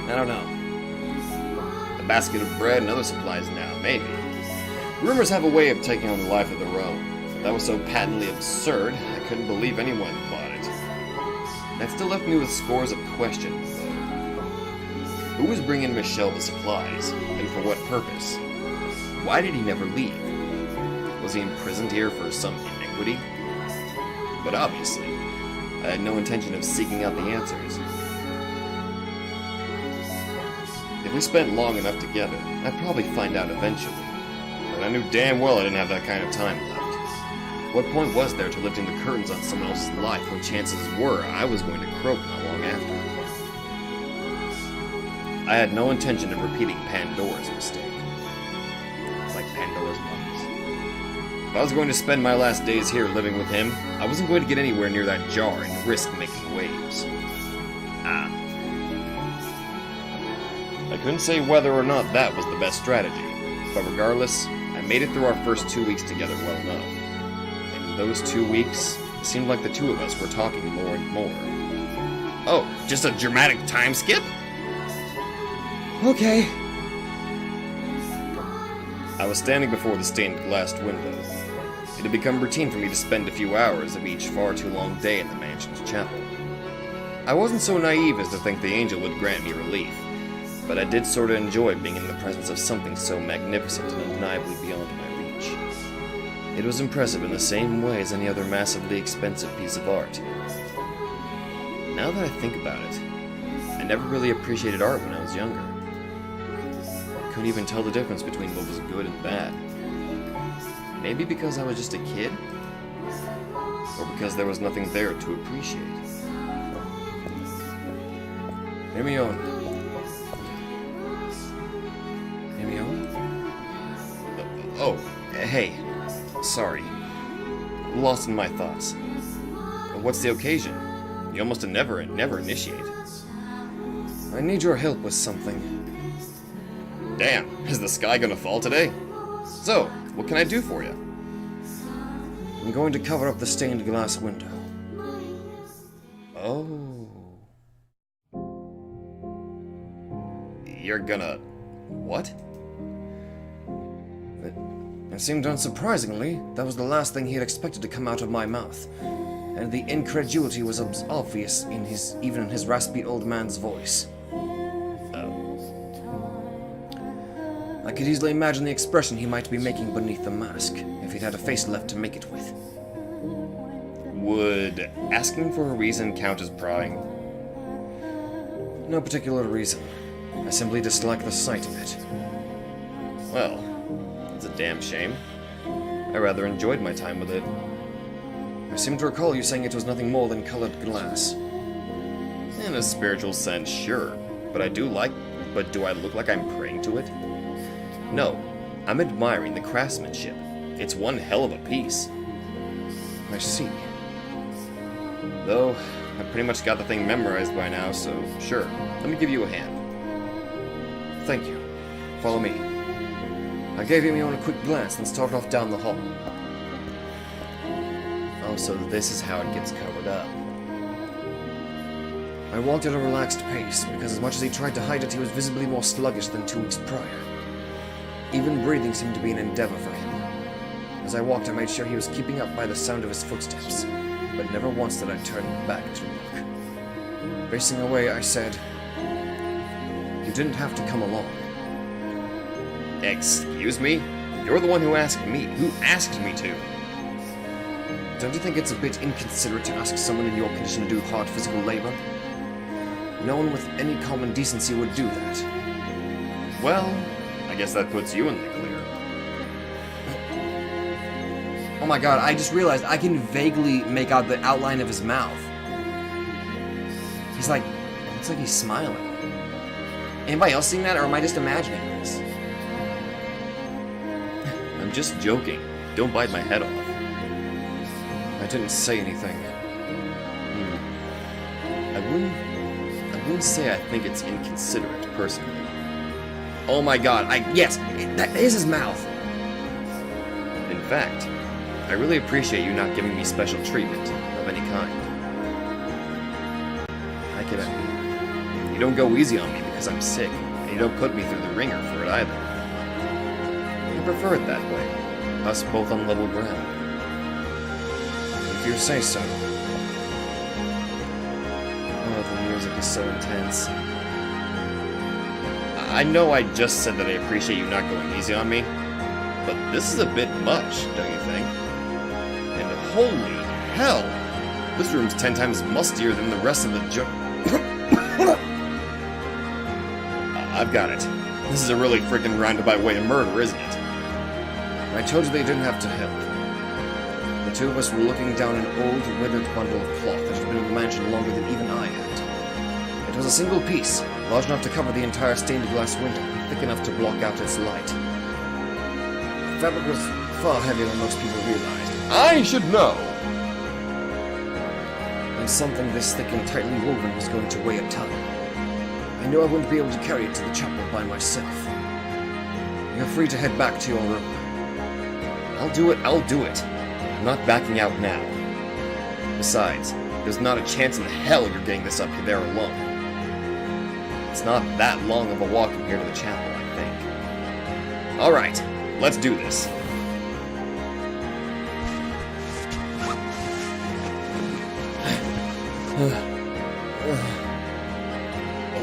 I don't know. A basket of bread and other supplies now, maybe. Rumors have a way of taking on a life of their own. That was so patently absurd, I couldn't believe anyone bought it. That still left me with scores of questions, though. Who was bringing Michelle the supplies, and for what purpose? Why did he never leave? Was he imprisoned here for some iniquity? But obviously, I had no intention of seeking out the answers. If we spent long enough together, I'd probably find out eventually. But I knew damn well I didn't have that kind of time left. What point was there to lifting the curtains on someone else's life when chances were I was going to croak not long after? I had no intention of repeating Pandora's mistake. Like Pandora's box. If I was going to spend my last days here living with him, I wasn't going to get anywhere near that jar and risk making waves. I couldn't say whether or not that was the best strategy, but regardless, I made it through our first 2 weeks together well enough. And in those 2 weeks, it seemed like the two of us were talking more and more. Oh, just a dramatic time skip? Okay. I was standing before the stained glass window. It had become routine for me to spend a few hours of each far too long day in the mansion's chapel. I wasn't so naive as to think the angel would grant me relief, but I did sort of enjoy being in the presence of something so magnificent and undeniably beyond my reach. It was impressive in the same way as any other massively expensive piece of art. Now that I think about it, I never really appreciated art when I was younger. I couldn't even tell the difference between what was good and bad. Maybe because I was just a kid? Or because there was nothing there to appreciate? Hermione. Oh, hey. Sorry. Lost in my thoughts. What's the occasion? You almost never initiate. I need your help with something. Damn, is the sky gonna fall today? So, what can I do for you? I'm going to cover up the stained glass window. Oh. You're gonna... what? It seemed unsurprisingly, that was the last thing he had expected to come out of my mouth, and the incredulity was obvious even in his raspy old man's voice. I could easily imagine the expression he might be making beneath the mask, if he'd had a face left to make it with. Would asking for a reason count as prying? No particular reason. I simply dislike the sight of it. Well, it's a damn shame. I rather enjoyed my time with it. I seem to recall you saying it was nothing more than colored glass. In a spiritual sense, sure. But do I look like I'm praying to it? No, I'm admiring the craftsmanship. It's one hell of a piece. I see. Though, I pretty much got the thing memorized by now, so sure, let me give you a hand. Thank you. Follow me. I gave him a quick glance and started off down the hall. Oh, so this is how it gets covered up. I walked at a relaxed pace, because as much as he tried to hide it, he was visibly more sluggish than 2 weeks prior. Even breathing seemed to be an endeavor for him. As I walked, I made sure he was keeping up by the sound of his footsteps, but never once did I turn back to look. Racing away, I said, "You didn't have to come along." Excuse me? You're the one who asked me. Who asked me to? Don't you think it's a bit inconsiderate to ask someone in your condition to do hard physical labor? No one with any common decency would do that. Well, I guess that puts you in the clear. Oh my god, I just realized I can vaguely make out the outline of his mouth. He's like, it looks like he's smiling. Anybody else seeing that, or am I just imagining this? I'm just joking. Don't bite my head off. I didn't say anything. I wouldn't say I think it's inconsiderate, personally. Oh my god, yes, that is his mouth. In fact, I really appreciate you not giving me special treatment of any kind. I get it. You don't go easy on me because I'm sick, and you don't put me through the ringer for it either. I prefer it that way, us both on level ground. If you say so. Oh, the music is so intense. I know I just said that I appreciate you not going easy on me, but this is a bit much, don't you think? And holy hell! This room's 10 times mustier than the rest of the I've got it. This is a really freaking roundabout way of murder, isn't it? I told you they didn't have to help. The two of us were looking down an old, withered bundle of cloth that had been in the mansion longer than even I had. It was a single piece, large enough to cover the entire stained glass window, and thick enough to block out its light. The fabric was far heavier than most people realized. I should know! And something this thick and tightly woven was going to weigh a ton. I knew I wouldn't be able to carry it to the chapel by myself. You're free to head back to your room. I'll do it. I'm not backing out now. Besides, there's not a chance in hell you're getting this up there alone. It's not that long of a walk from here to the chapel, I think. Alright, let's do this.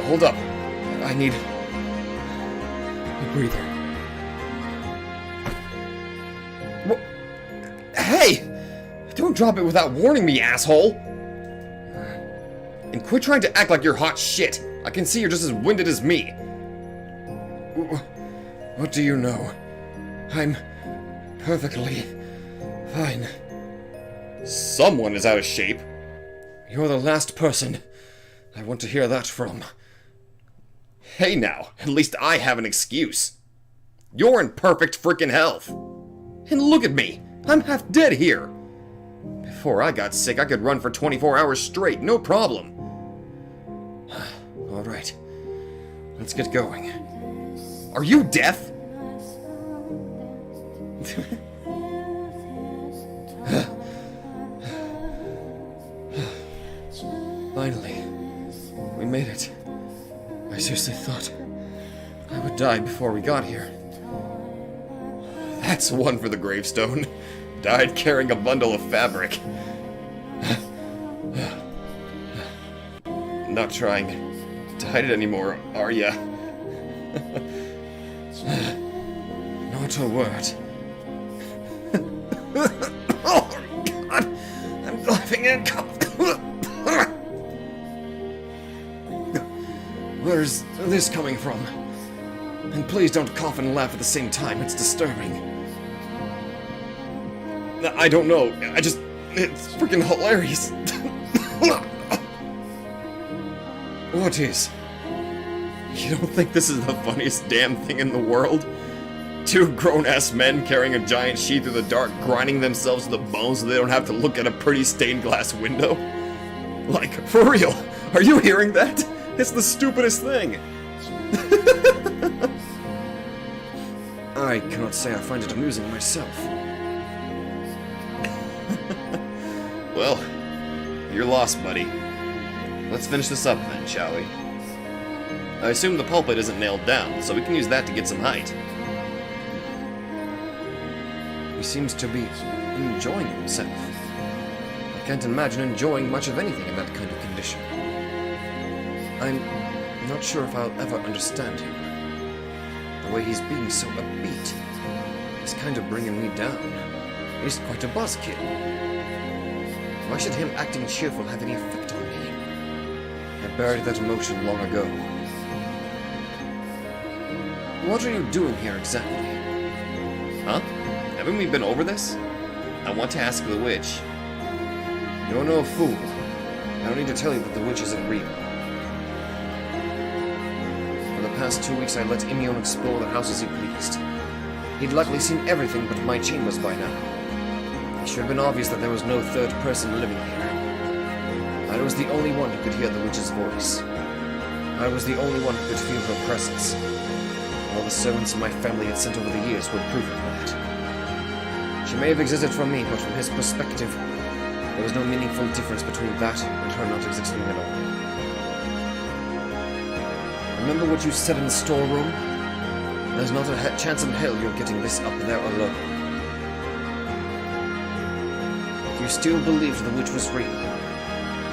Hold up. I need a breather. Hey! Don't drop it without warning me, asshole! And quit trying to act like you're hot shit. I can see you're just as winded as me. What do you know? I'm perfectly fine. Someone is out of shape. You're the last person I want to hear that from. Hey now, at least I have an excuse. You're in perfect freaking health. And look at me, I'm half dead here. Before I got sick, I could run for 24 hours straight, no problem. All right, let's get going. Are you deaf? Finally, we made it. I seriously thought I would die before we got here. That's one for the gravestone. Died carrying a bundle of fabric. Not trying to hide it anymore, are ya? Not a word. Oh, God! I'm laughing and Where's this coming from? And please don't cough and laugh at the same time. It's disturbing. I don't know. It's freaking hilarious. What is? You don't think this is the funniest damn thing in the world? Two grown-ass men carrying a giant sheet through the dark, grinding themselves to the bone so they don't have to look at a pretty stained glass window? Like, for real, are you hearing that? It's the stupidest thing. I cannot say I find it amusing myself. Well, you're lost, buddy. Let's finish this up then, shall we? I assume the pulpit isn't nailed down, so we can use that to get some height. He seems to be enjoying himself. I can't imagine enjoying much of anything in that kind of condition. I'm not sure if I'll ever understand him. The way he's being so upbeat is kind of bringing me down. He's quite a buzzkill. Why should him acting cheerful have any effect on me? I buried that emotion long ago. What are you doing here exactly? Huh? Haven't we been over this? I want to ask the witch. You're no fool. I don't need to tell you that the witch isn't real. For the past 2 weeks I let Imion explore the house as he pleased. He'd luckily seen everything but my chambers by now. It should have been obvious that there was no third person living here. I was the only one who could hear the witch's voice. I was the only one who could feel her presence. All the servants in my family had sent over the years were proof of that. She may have existed from me, but from his perspective, there was no meaningful difference between that and her not existing at all. Remember what you said in the storeroom? There's not a chance in hell you're getting this up there alone. If you still believed the witch was real,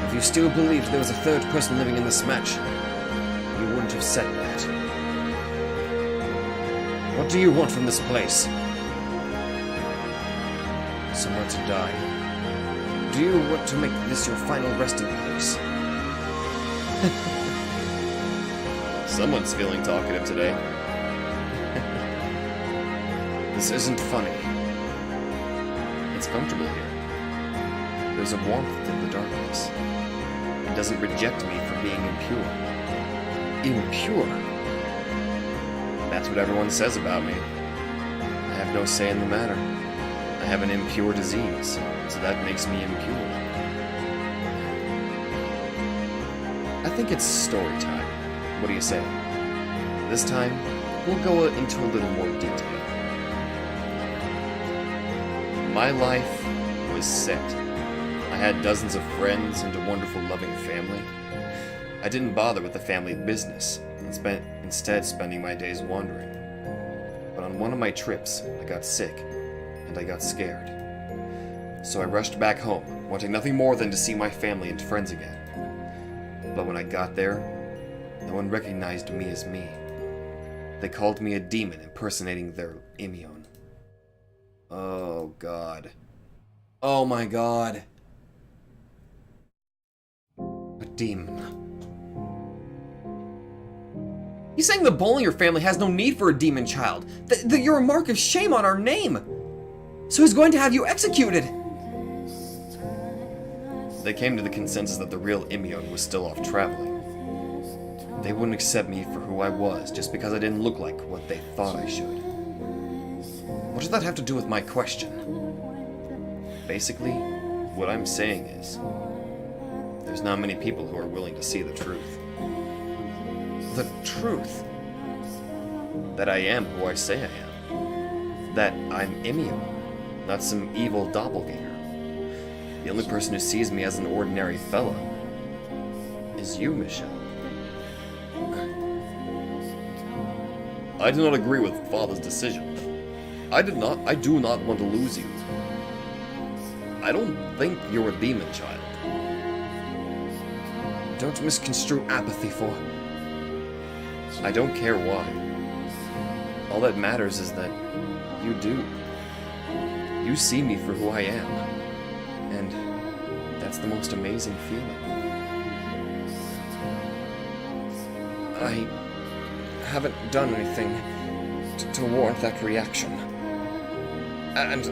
if you still believed there was a third person living in this match, you wouldn't have said that. What do you want from this place? Somewhere to die? Do you want to make this your final resting place? Someone's feeling talkative today. This isn't funny. It's comfortable here. There's a warmth in the darkness. It doesn't reject me for being impure. Impure? That's what everyone says about me. I have no say in the matter. I have an impure disease, so that makes me impure. I think it's story time. What do you say? This time, we'll go into a little more detail. My life was set. I had dozens of friends and a wonderful, loving family. I didn't bother with the family business, and instead spending my days wandering. But on one of my trips, I got sick, and I got scared. So I rushed back home, wanting nothing more than to see my family and friends again. But when I got there, no one recognized me as me. They called me a demon impersonating their Imion. Oh, God. Oh, my God. A demon. He's saying the bull in your family has no need for a demon child. That you're a mark of shame on our name. So he's going to have you executed. They came to the consensus that the real Imion was still off traveling. They wouldn't accept me for who I was just because I didn't look like what they thought I should. What does that have to do with my question? Basically, what I'm saying is, there's not many people who are willing to see the truth. The truth? That I am who I say I am. That I'm Imion, not some evil doppelganger. The only person who sees me as an ordinary fellow is you, Michelle. I do not agree with Father's decision. I do not want to lose you. I don't think you're a demon child. Don't misconstrue apathy for... I don't care why. All that matters is that you do. You see me for who I am. And that's the most amazing feeling. I haven't done anything to warrant that reaction. And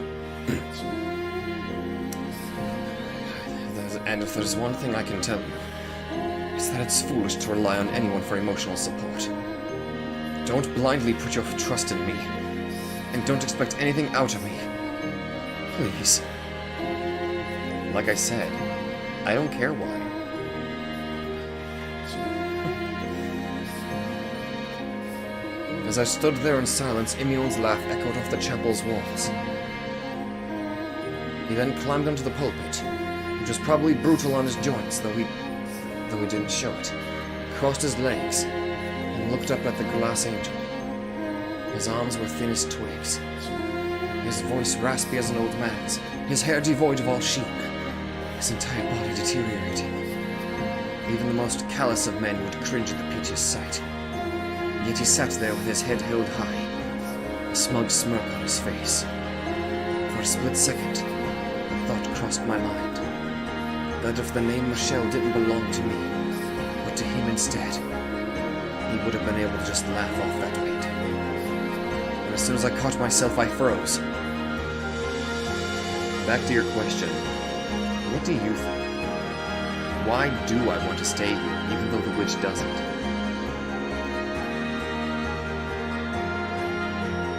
And if there's one thing I can tell you, it's that it's foolish to rely on anyone for emotional support. Don't blindly put your trust in me, and don't expect anything out of me. Please. Like I said, I don't care why. As I stood there in silence, Imion's laugh echoed off the chapel's walls. He then climbed onto the pulpit, which was probably brutal on his joints, though he didn't show it, crossed his legs, and looked up at the glass angel. His arms were thin as twigs, his voice raspy as an old man's, his hair devoid of all sheen, his entire body deteriorating. Even the most callous of men would cringe at the piteous sight. Yet he sat there with his head held high, a smug smirk on his face. For a split second, a thought crossed my mind, that if the name Michelle didn't belong to me, but to him instead, he would have been able to just laugh off that weight. And as soon as I caught myself, I froze. Back to your question. What do you think? Why do I want to stay here, even though the witch doesn't?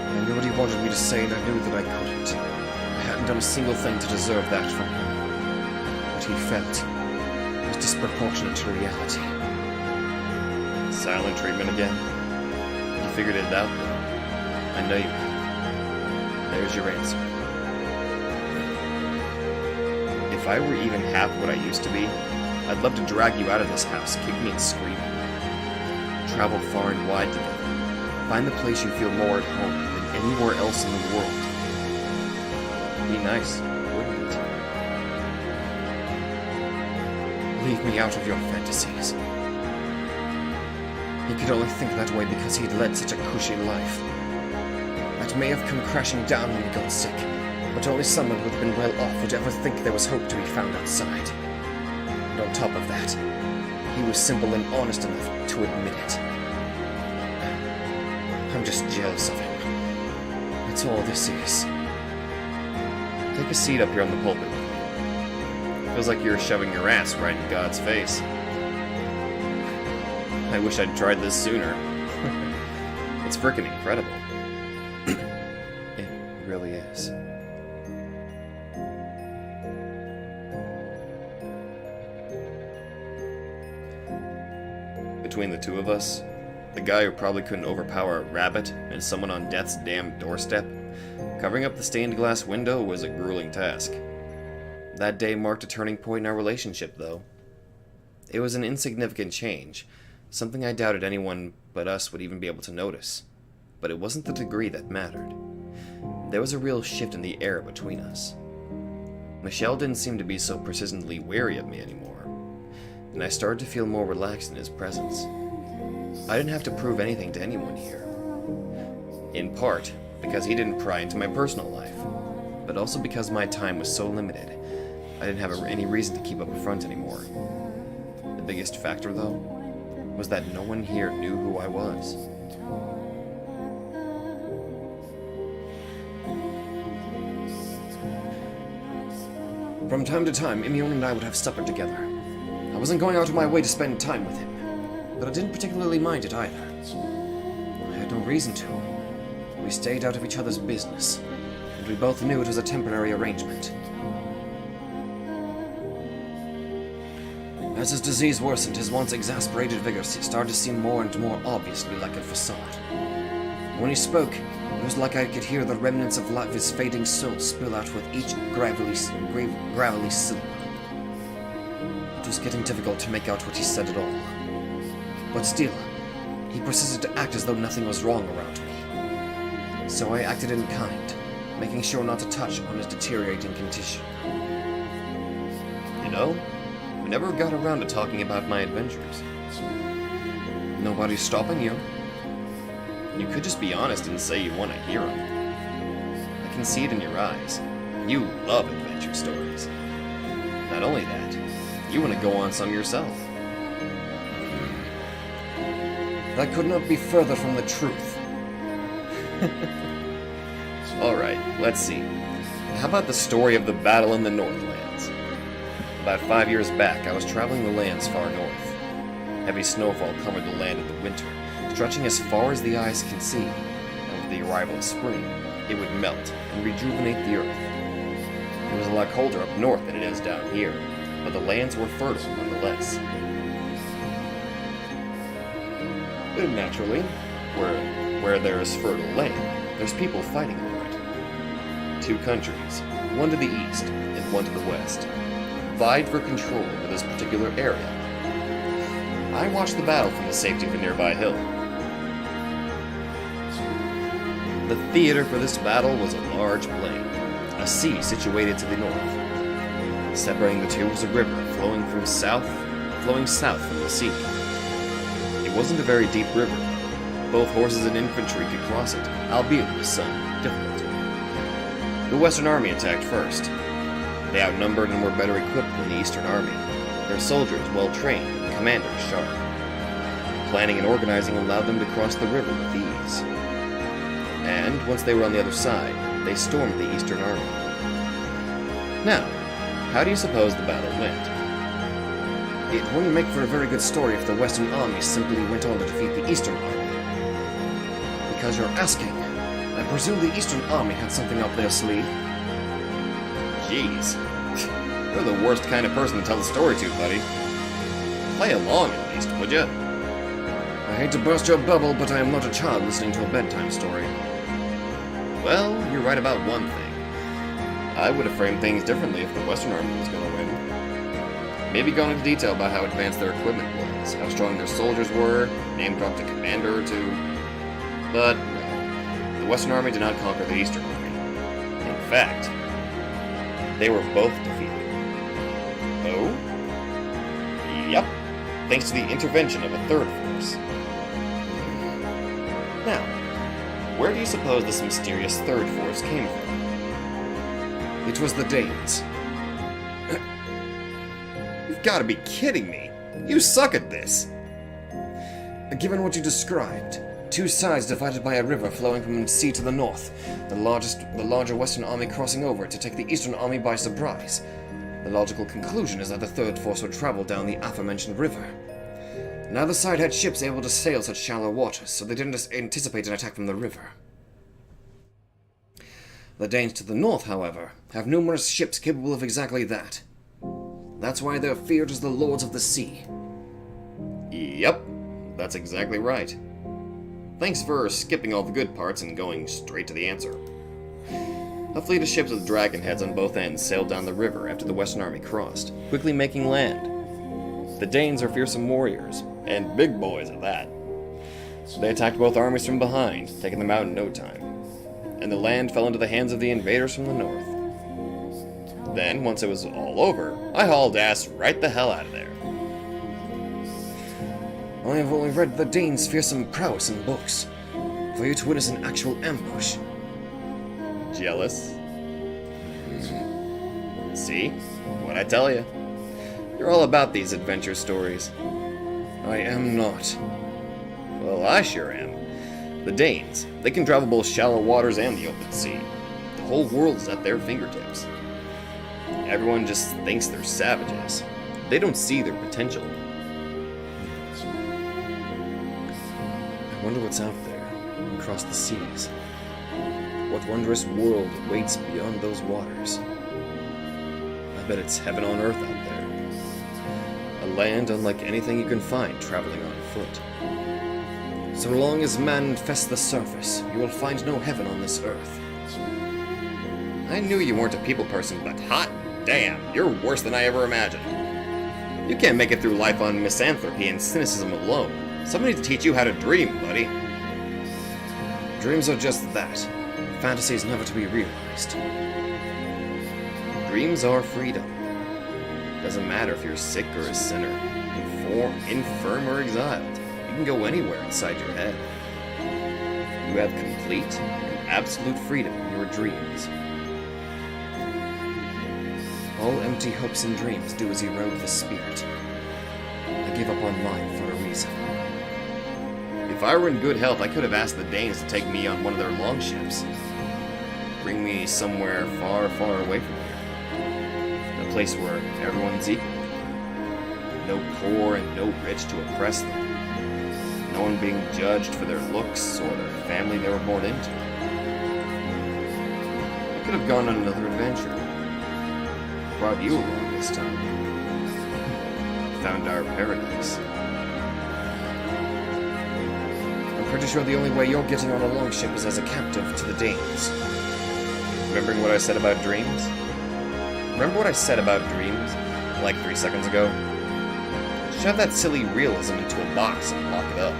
I knew what he wanted me to say, and I knew that I couldn't. I hadn't done a single thing to deserve that from him. What he felt was disproportionate to reality. Silent treatment again? You figured it out, though. I know you have. There's your answer. If I were even half what I used to be, I'd love to drag you out of this house, kick me and scream. Travel far and wide together. Find the place you feel more at home than anywhere else in the world. Be nice, wouldn't it? Leave me out of your fantasies. He could only think that way because he'd led such a cushy life. That may have come crashing down when he got sick, but only someone who'd been well off would ever think there was hope to be found outside. And on top of that, he was simple and honest enough to admit it. I'm just jealous of him. That's all this is. Take a seat up here on the pulpit. Feels like you're shoving your ass right in God's face. I wish I'd tried this sooner. It's frickin' incredible. It really is. Between the two of us, the guy who probably couldn't overpower a rabbit and someone on death's damn doorstep, covering up the stained glass window was a grueling task. That day marked a turning point in our relationship, though. It was an insignificant change, something I doubted anyone but us would even be able to notice. But it wasn't the degree that mattered. There was a real shift in the air between us. Michelle didn't seem to be so persistently wary of me anymore, and I started to feel more relaxed in his presence. I didn't have to prove anything to anyone here. In part, because he didn't pry into my personal life, but also because my time was so limited, I didn't have any reason to keep up a front anymore. The biggest factor, though, was that no one here knew who I was. From time to time, Imion and I would have supper together. I wasn't going out of my way to spend time with him, but I didn't particularly mind it either. I had no reason to. We stayed out of each other's business, and we both knew it was a temporary arrangement. As his disease worsened, his once exasperated vigor started to seem more and more obviously like a facade. When he spoke, it was like I could hear the remnants of his fading soul spill out with each gravelly syllable. It was getting difficult to make out what he said at all. But still, he persisted to act as though nothing was wrong around me. So I acted in kind, making sure not to touch on his deteriorating condition. You know, we never got around to talking about my adventures. Nobody's stopping you. You could just be honest and say you want to hear them. I can see it in your eyes. You love adventure stories. Not only that, you want to go on some yourself. That could not be further from the truth. Alright, let's see. How about the story of the battle in the Northlands? About 5 years back, I was traveling the lands far north. Heavy snowfall covered the land in the winter, stretching as far as the eyes can see, and with the arrival of spring, it would melt and rejuvenate the earth. It was a lot colder up north than it is down here, but the lands were fertile nonetheless. And naturally, where there is fertile land, there's people fighting over it. Two countries, one to the east and one to the west, vied for control over this particular area. I watched the battle from the safety of a nearby hill. The theater for this battle was a large plain, a sea situated to the north. Separating the two was a river flowing south from the sea. It wasn't a very deep river. Both horses and infantry could cross it, albeit it was somewhat difficult. The Western Army attacked first. They outnumbered and were better equipped than the Eastern Army, their soldiers well trained and commanders sharp. Planning and organizing allowed them to cross the river with ease. And once they were on the other side, they stormed the Eastern Army. Now, how do you suppose the battle went? It wouldn't make for a very good story if the Western Army simply went on to defeat the Eastern Army. Because you're asking, I presume the Eastern Army had something up their sleeve? Jeez. You're the worst kind of person to tell the story to, buddy. Play along at least, would ya? I hate to burst your bubble, but I am not a child listening to a bedtime story. Well, you're right about one thing. I would have framed things differently if the Western Army was going to win. Maybe gone into detail about how advanced their equipment was, how strong their soldiers were, name-dropped a commander or two. But no, the Western Army did not conquer the Eastern Army. In fact, they were both defeated. Oh? Yep, thanks to the intervention of a third force. Now, where do you suppose this mysterious third force came from? It was the Danes. You've got to be kidding me! You suck at this! Given what you described, two sides divided by a river flowing from the sea to the north, the larger Western Army crossing over to take the Eastern Army by surprise. The logical conclusion is that the third force would travel down the aforementioned river. Neither side had ships able to sail such shallow waters, so they didn't anticipate an attack from the river. The Danes to the north, however, have numerous ships capable of exactly that. That's why they're feared as the Lords of the Sea. Yep, that's exactly right. Thanks for skipping all the good parts and going straight to the answer. A fleet of ships with dragon heads on both ends sailed down the river after the Western Army crossed, quickly making land. The Danes are fearsome warriors, and big boys at that. They attacked both armies from behind, taking them out in no time, and the land fell into the hands of the invaders from the north. Then, once it was all over, I hauled ass right the hell out of there. I have only read the Danes' fearsome prowess in books. For you to witness an actual ambush. Jealous? See? What'd I tell you? You're all about these adventure stories. I am not. Well, I sure am. The Danes, they can travel both shallow waters and the open sea. The whole world is at their fingertips. Everyone just thinks they're savages. They don't see their potential. I wonder what's out there, across the seas. What wondrous world waits beyond those waters. I bet it's heaven on earth out there. A land unlike anything you can find traveling on foot. So long as man infests the surface, you will find no heaven on this earth. I knew you weren't a people person, but hot damn, you're worse than I ever imagined. You can't make it through life on misanthropy and cynicism alone. Somebody to teach you how to dream, buddy. Dreams are just that. Fantasies never to be realized. Dreams are freedom. Doesn't matter if you're sick or a sinner, infirm or exiled. You can go anywhere inside your head. You have complete and absolute freedom in your dreams. All empty hopes and dreams do is erode the spirit. I gave up on mine for a reason. If I were in good health, I could have asked the Danes to take me on one of their longships. Bring me somewhere far, far away from here. A place where everyone's equal. No poor and no rich to oppress them. No one being judged for their looks or their family they were born into. I could have gone on another adventure. Brought you along this time. Found our paradise. I'm pretty sure the only way you're getting on a longship is as a captive to the Danes. Remembering what I said about dreams? Remember what I said about dreams, like 3 seconds ago? Shove that silly realism into a box and lock it up.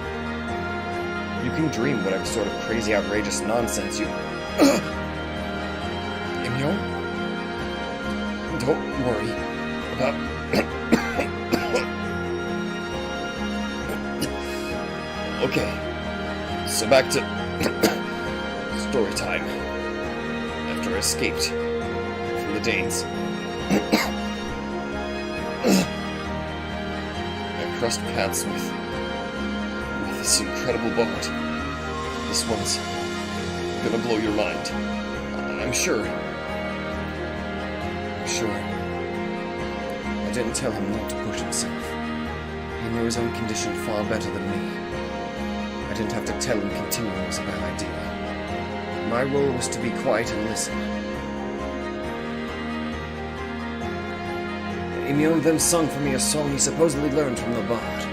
You can dream whatever sort of crazy, outrageous nonsense you... Emil? Don't worry about... Okay, so back to... story time. After I escaped from the Danes, I crossed paths with this incredible bard. This one's gonna blow your mind. I'm sure. I didn't tell him not to push himself. He knew his own condition far better than me. I didn't have to tell him continuing was a bad idea. My role was to be quiet and listen. Emil then sung for me a song he supposedly learned from the bard.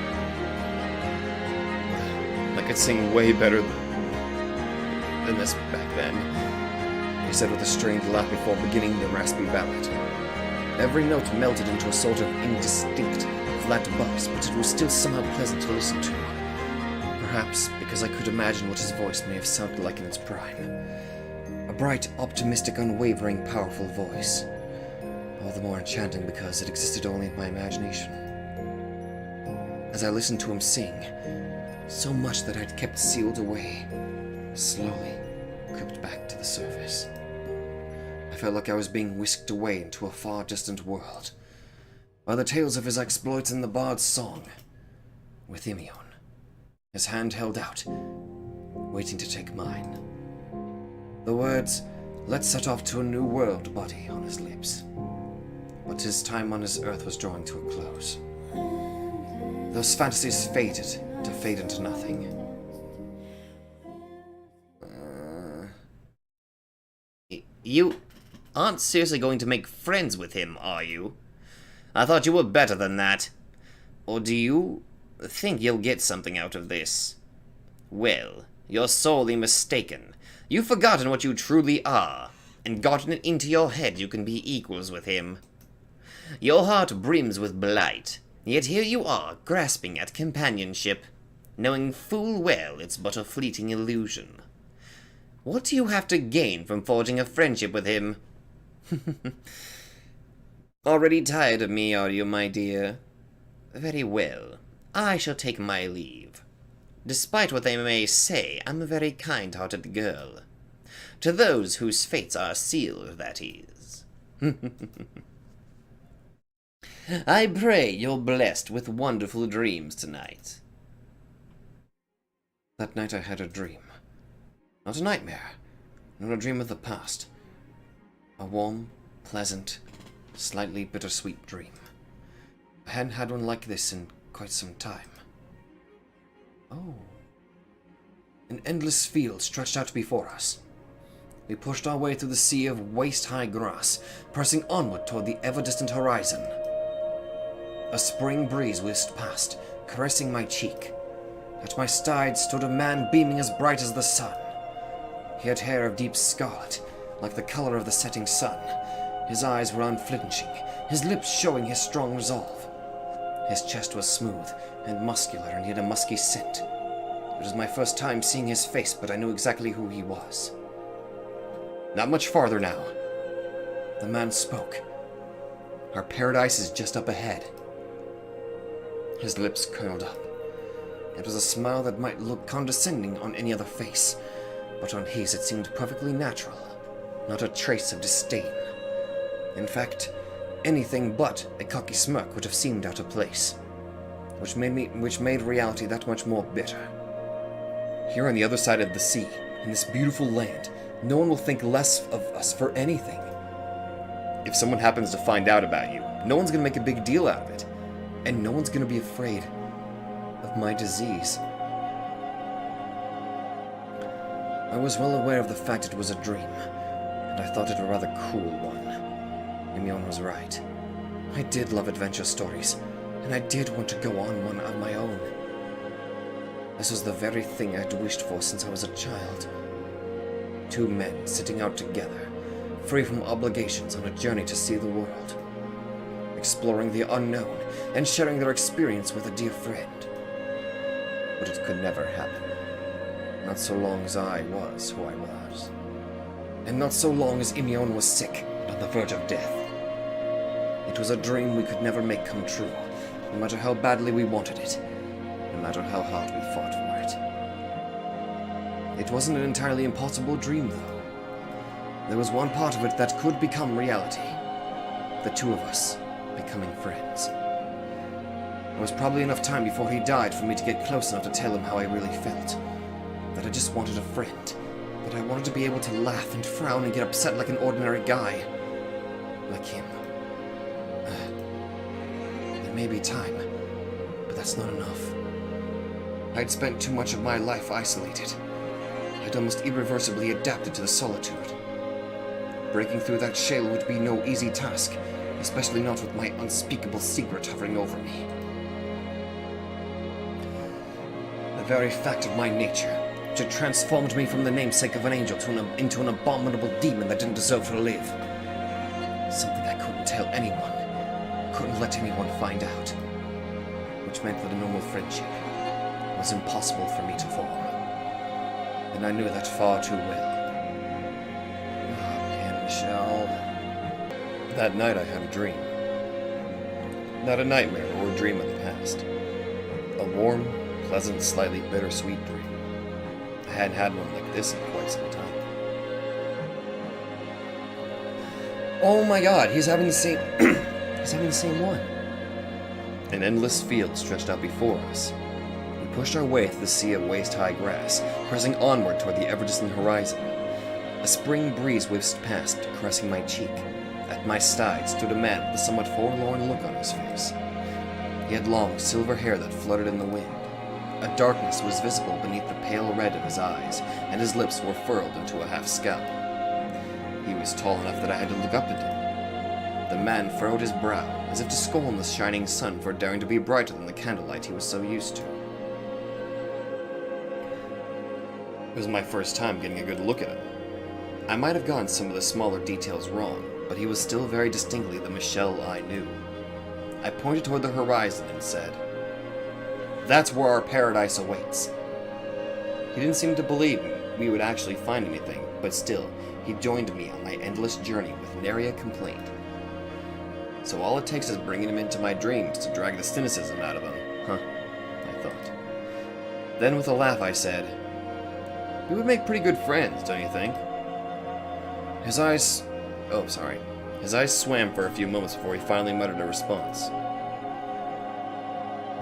I could sing way better than this back then, He said with a strained laugh before beginning the raspy ballad. Every note melted into a sort of indistinct, flat buzz, but it was still somehow pleasant to listen to. Perhaps because I could imagine what his voice may have sounded like in its prime. A bright, optimistic, unwavering, powerful voice. All the more enchanting because it existed only in my imagination. As I listened to him sing, so much that I'd kept sealed away, slowly crept back to the surface. I felt like I was being whisked away into a far distant world, by the tales of his exploits in the bard's song, with Imion, his hand held out, waiting to take mine. The words, "Let's set off to a new world," buddy, on his lips. But his time on this earth was drawing to a close. Those fantasies faded to fade into nothing. You aren't seriously going to make friends with him, are you? I thought you were better than that. Or do you think you'll get something out of this? Well, you're sorely mistaken. You've forgotten what you truly are, and gotten it into your head you can be equals with him. Your heart brims with blight, yet here you are, grasping at companionship, knowing full well it's but a fleeting illusion. What do you have to gain from forging a friendship with him? Already tired of me, are you, my dear? Very well. I shall take my leave. Despite what they may say, I'm a very kind-hearted girl. To those whose fates are sealed, that is. I pray you're blessed with wonderful dreams tonight. That night I had a dream. Not a nightmare, nor a dream of the past. A warm, pleasant, slightly bittersweet dream. I hadn't had one like this in quite some time. Oh. An endless field stretched out before us. We pushed our way through the sea of waist-high grass, pressing onward toward the ever-distant horizon. A spring breeze whisked past, caressing my cheek. At my side stood a man beaming as bright as the sun. He had hair of deep scarlet, like the color of the setting sun. His eyes were unflinching, his lips showing his strong resolve. His chest was smooth and muscular, and he had a musky scent. It was my first time seeing his face, but I knew exactly who he was. Not much farther now. The man spoke. Our paradise is just up ahead. His lips curled up. It was a smile that might look condescending on any other face, but on his it seemed perfectly natural, not a trace of disdain. In fact, anything but a cocky smirk would have seemed out of place, which made reality that much more bitter. Here on the other side of the sea, in this beautiful land, no one will think less of us for anything. If someone happens to find out about you, no one's gonna make a big deal out of it. And no one's gonna be afraid of my disease. I was well aware of the fact it was a dream, and I thought it a rather cool one. Imion was right. I did love adventure stories, and I did want to go on one of my own. This was the very thing I'd wished for since I was a child. Two men sitting out together, free from obligations on a journey to see the world, exploring the unknown and sharing their experience with a dear friend. But it could never happen. Not so long as I was who I was. And not so long as Imion was sick and on the verge of death. It was a dream we could never make come true, no matter how badly we wanted it, no matter how hard we fought for it. It wasn't an entirely impossible dream, though. There was one part of it that could become reality. The two of us becoming friends. There was probably enough time before he died for me to get close enough to tell him how I really felt. That I just wanted a friend. That I wanted to be able to laugh and frown and get upset like an ordinary guy. Like him. There may be time, but that's not enough. I'd spent too much of my life isolated. I'd almost irreversibly adapted to the solitude. Breaking through that shell would be no easy task, especially not with my unspeakable secret hovering over me. The very fact of my nature, which had transformed me from the namesake of an angel into an abominable demon that didn't deserve to live. Something I couldn't tell anyone, couldn't let anyone find out. Which meant that a normal friendship was impossible for me to form. And I knew that far too well. Michelle. That night I had a dream. Not a nightmare or a dream of the past. A warm, pleasant, slightly bittersweet dream. I hadn't had one like this in quite some time. Oh my god, he's having the same... he's having the same one. An endless field stretched out before us. We pushed our way through the sea of waist-high grass, pressing onward toward the ever-distant horizon. A spring breeze whisked past, caressing my cheek. At my side stood a man with a somewhat forlorn look on his face. He had long, silver hair that fluttered in the wind. A darkness was visible beneath the pale red of his eyes, and his lips were furrowed into a half-scowl. He was tall enough that I had to look up at him. The man furrowed his brow, as if to scorn the shining sun for daring to be brighter than the candlelight he was so used to. It was my first time getting a good look at him. I might have gotten some of the smaller details wrong, but he was still very distinctly the Michelle I knew. I pointed toward the horizon and said, "That's where our paradise awaits." He didn't seem to believe we would actually find anything, but still, he joined me on my endless journey with nary a complaint. So all it takes is bringing him into my dreams to drag the cynicism out of him, huh? I thought. Then with a laugh I said, "We would make pretty good friends, don't you think?" His eyes swam for a few moments before he finally muttered a response.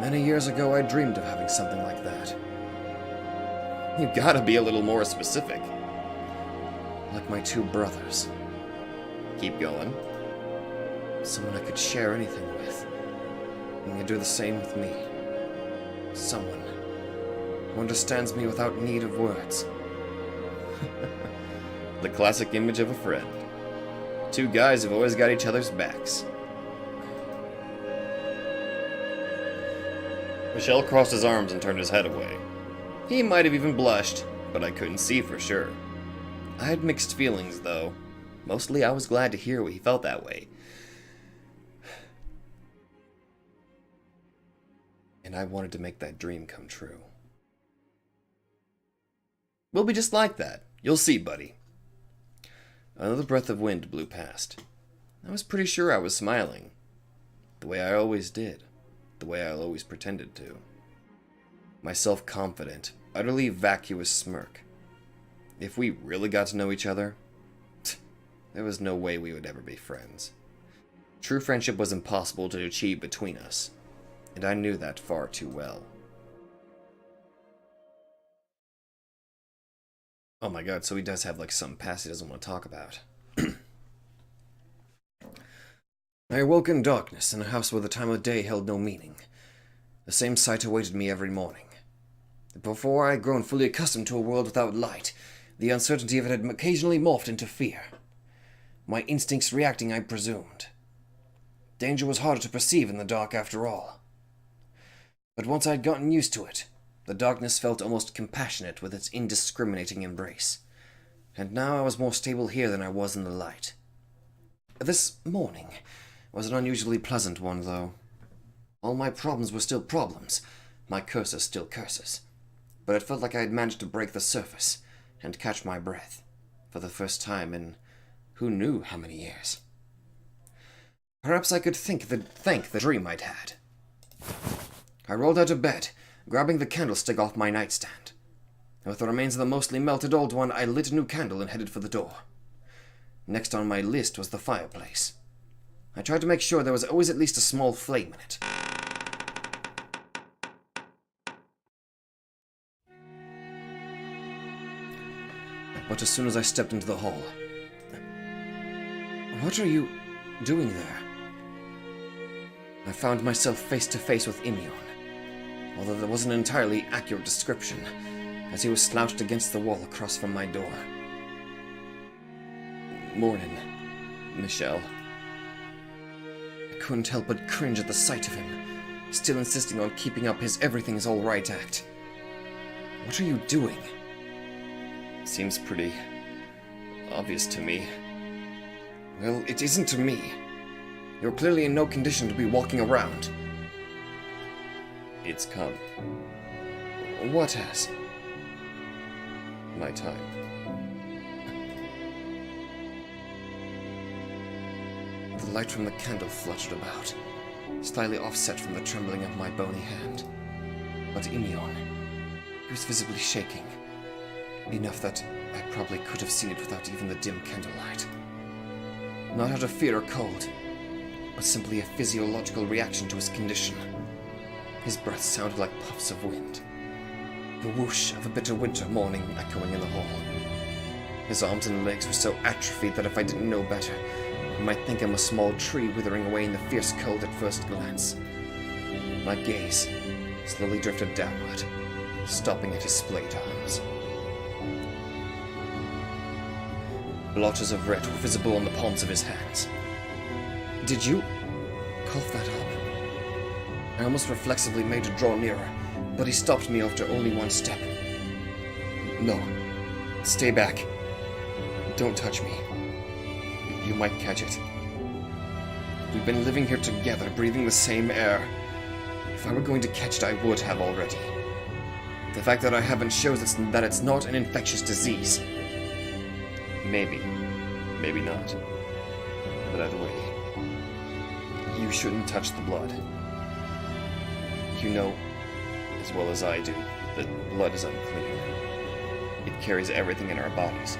Many years ago, I dreamed of having something like that. You gotta be a little more specific. Like my two brothers. Keep going. Someone I could share anything with. And they do the same with me. Someone who understands me without need of words. The classic image of a friend. Two guys who've always got each other's backs. Michelle crossed his arms and turned his head away. He might have even blushed, but I couldn't see for sure. I had mixed feelings, though. Mostly I was glad to hear he felt that way. And I wanted to make that dream come true. We'll be just like that. You'll see, buddy. Another breath of wind blew past. I was pretty sure I was smiling. The way I always did. The way I always pretended to. My self-confident, utterly vacuous smirk. If we really got to know each other, there was no way we would ever be friends. True friendship was impossible to achieve between us, and I knew that far too well. Oh my god, so he does have like some past he doesn't want to talk about. I awoke in darkness in a house where the time of day held no meaning. The same sight awaited me every morning. Before I had grown fully accustomed to a world without light, the uncertainty of it had occasionally morphed into fear. My instincts reacting, I presumed. Danger was harder to perceive in the dark after all. But once I had gotten used to it, the darkness felt almost compassionate with its indiscriminating embrace. And now I was more stable here than I was in the light. This morning was an unusually pleasant one, though. All my problems were still problems, my curses still curses. But it felt like I had managed to break the surface and catch my breath, for the first time in who knew how many years. Perhaps I could thank the dream I'd had. I rolled out of bed, grabbing the candlestick off my nightstand. With the remains of the mostly melted old one, I lit a new candle and headed for the door. Next on my list was the fireplace. I tried to make sure there was always at least a small flame in it. But as soon as I stepped into the hall... What are you doing there? I found myself face to face with Imion, although there wasn't an entirely accurate description, as he was slouched against the wall across from my door. Morning, Michelle. I couldn't help but cringe at the sight of him, still insisting on keeping up his everything's alright act. What are you doing? Seems pretty obvious to me. Well, it isn't to me. You're clearly in no condition to be walking around. It's come. What has? My time. The light from the candle fluttered about, slightly offset from the trembling of my bony hand. But Imion, he was visibly shaking, enough that I probably could have seen it without even the dim candlelight. Not out of fear or cold, but simply a physiological reaction to his condition. His breath sounded like puffs of wind, the whoosh of a bitter winter morning echoing in the hall. His arms and legs were so atrophied that if I didn't know better, I might think him a small tree withering away in the fierce cold at first glance. My gaze slowly drifted downward, stopping at his splayed arms. Blotches of red were visible on the palms of his hands. Did you cough that up? I almost reflexively made to draw nearer, but he stopped me after only one step. No. Stay back. Don't touch me. You might catch it. We've been living here together, breathing the same air. If I were going to catch it, I would have already. The fact that I haven't shows that it's not an infectious disease. Maybe. Maybe not. But either way, you shouldn't touch the blood. You know, as well as I do, that blood is unclean. It carries everything in our bodies.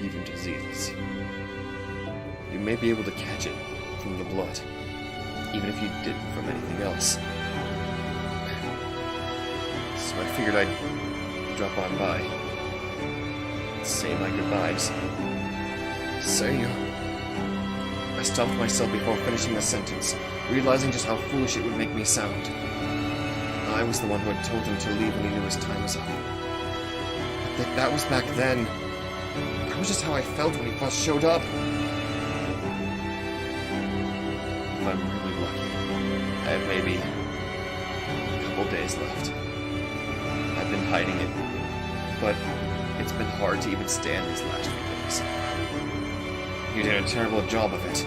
Even diseases. You may be able to catch it from the blood, even if you didn't from anything else. So I figured I'd drop on by. Say my goodbyes. Say you. I stopped myself before finishing the sentence, realizing just how foolish it would make me sound. I was the one who had told him to leave when he knew his time was up. But that was back then. That was just how I felt when he first showed up. If I'm really lucky, I have maybe a couple days left. I've been hiding it, but it's been hard to even stand these last few days. You did a terrible job of it.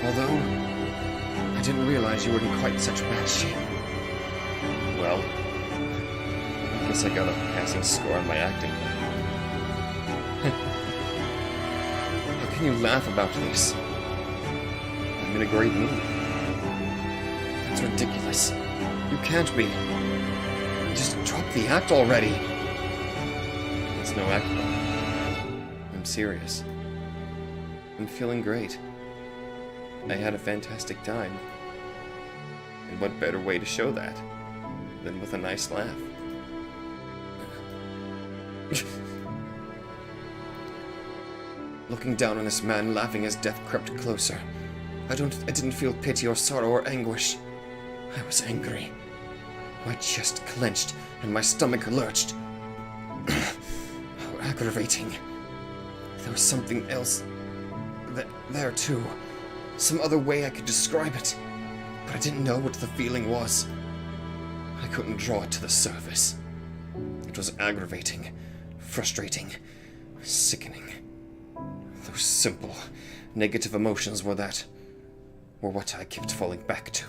Although, I didn't realize you were in quite such bad shape. Well, I guess I got a passing score on my acting. How can you laugh about this? I'm in a great mood. That's ridiculous. You can't be. Just drop the act already. It's no act. I'm serious. I'm feeling great. I had a fantastic time. And what better way to show that than with a nice laugh? looking down on this man, laughing as death crept closer. I didn't feel pity or sorrow or anguish. I was angry. My chest clenched and my stomach lurched. How aggravating. There was something else there too. Some other way I could describe it. But I didn't know what the feeling was. I couldn't draw it to the surface. It was aggravating, frustrating, sickening. Those simple, negative emotions were what I kept falling back to.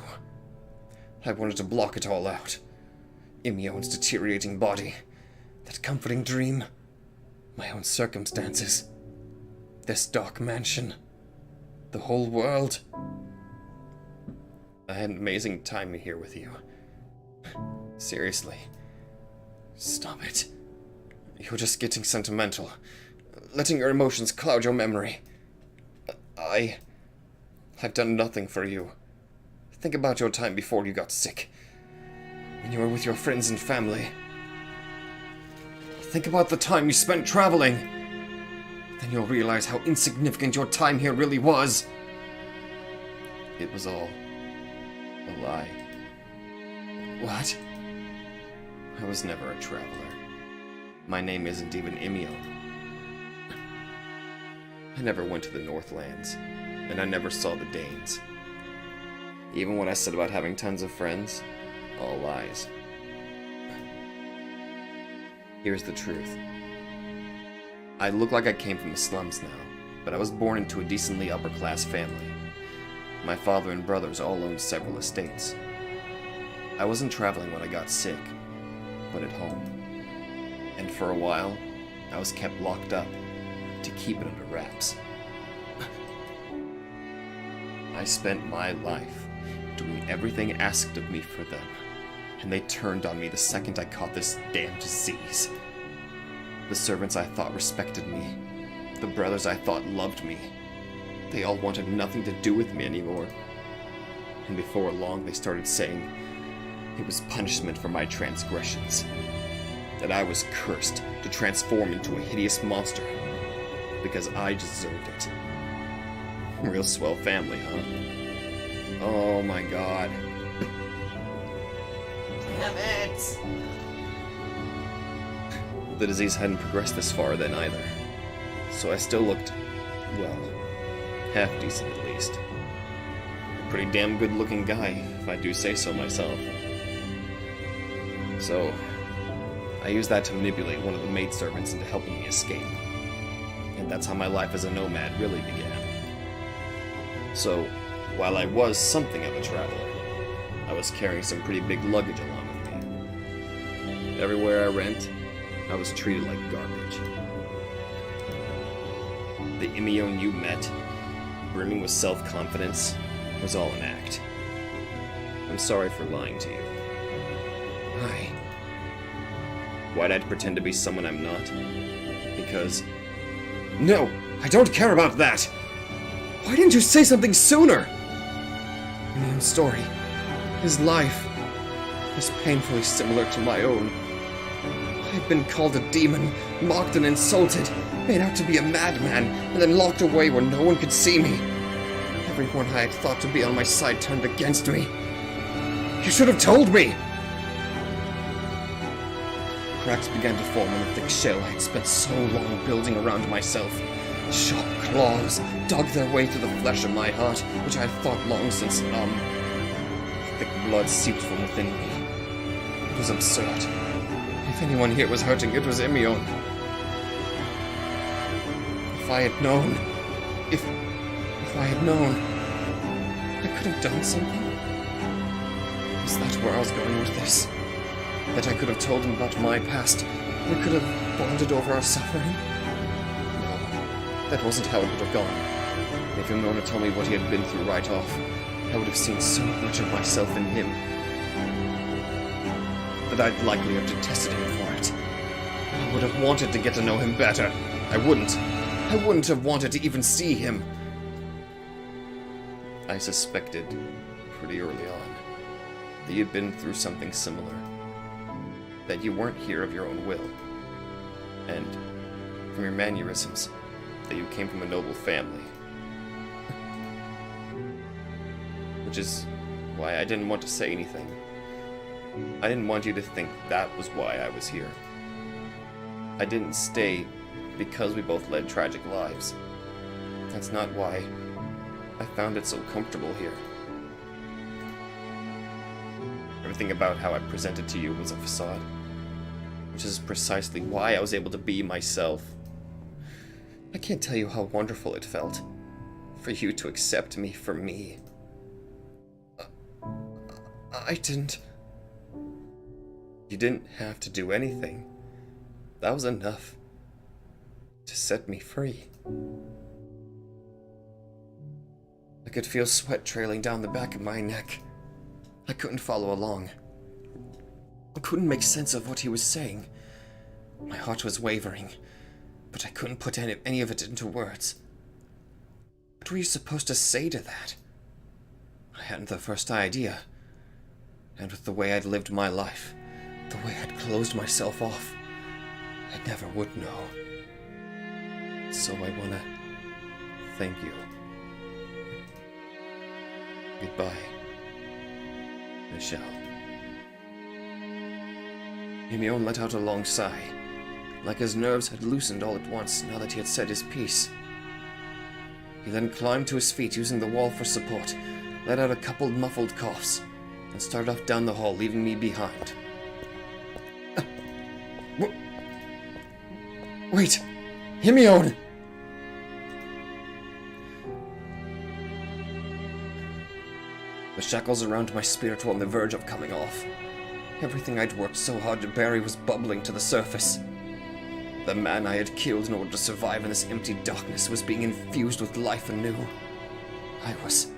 I wanted to block it all out. Imion's deteriorating body, that comforting dream, my own circumstances, this dark mansion, the whole world. I had an amazing time here with you. Seriously. Stop it. You're just getting sentimental, letting your emotions cloud your memory. I've done nothing for you. Think about your time before you got sick, when you were with your friends and family. Think about the time you spent traveling. Then you'll realize how insignificant your time here really was. It was all a lie. What? I was never a traveler. My name isn't even Imion. I never went to the Northlands, and I never saw the Danes. Even what I said about having tons of friends, all lies. Here's the truth. I look like I came from the slums now, but I was born into a decently upper-class family. My father and brothers all owned several estates. I wasn't traveling when I got sick, but at home. And for a while, I was kept locked up to keep it under wraps. I spent my life doing everything asked of me for them, and they turned on me the second I caught this damned disease. The servants I thought respected me, the brothers I thought loved me, they all wanted nothing to do with me anymore. And before long, they started saying it was punishment for my transgressions, that I was cursed to transform into a hideous monster because I deserved it. Real swell family, huh? Oh my god. Damn it! The disease hadn't progressed this far then either, so I still looked, well, half decent at least. A pretty damn good looking guy, if I do say so myself. So, I used that to manipulate one of the maidservants into helping me escape. And that's how my life as a nomad really began. So, while I was something of a traveler, I was carrying some pretty big luggage along with me. Everywhere I went, I was treated like garbage. The Imion you met, brimming with self-confidence, was all an act. I'm sorry for lying to you. Why? Why'd I pretend to be someone I'm not? Because No! I don't care about that! Why didn't you say something sooner? Imion's story, his life, is painfully similar to my own. I've been called a demon, mocked and insulted, made out to be a madman, and then locked away where no one could see me. Everyone I had thought to be on my side turned against me. You should have told me! Cracks began to form in the thick shell I had spent so long building around myself. Sharp claws dug their way through the flesh of my heart, which I had thought long since numb. Thick blood seeped from within me. It was absurd. If anyone here was hurting, it was Imion. If I had known... If I had known... I could have done something. Was that where I was going with this? That I could have told him about my past? We could have bonded over our suffering? No, that wasn't how it would have gone. If Imion had told me what he had been through right off, I would have seen so much of myself in him that I'd likely have detested him for it. I would have wanted to get to know him better. I wouldn't have wanted to even see him. I suspected, pretty early on, that you'd been through something similar. That you weren't here of your own will. And, from your mannerisms, that you came from a noble family. Which is why I didn't want to say anything. I didn't want you to think that was why I was here. I didn't stay because we both led tragic lives. That's not why I found it so comfortable here. Everything about how I presented to you was a facade, which is precisely why I was able to be myself. I can't tell you how wonderful it felt for you to accept me for me. I didn't... You didn't have to do anything. That was enough to set me free. I could feel sweat trailing down the back of my neck. I couldn't follow along. I couldn't make sense of what he was saying. My heart was wavering, but I couldn't put any of it into words. What were you supposed to say to that? I hadn't the first idea. And with the way I'd lived my life, the way I'd closed myself off, I never would know. So I wanna thank you. Goodbye, Michelle. Mimeon let out a long sigh, like his nerves had loosened all at once now that he had said his piece. He then climbed to his feet using the wall for support, let out a couple muffled coughs, and started off down the hall, leaving me behind. Wait! Mimeon! The shackles around my spirit were on the verge of coming off. Everything I'd worked so hard to bury was bubbling to the surface. The man I had killed in order to survive in this empty darkness was being infused with life anew. I was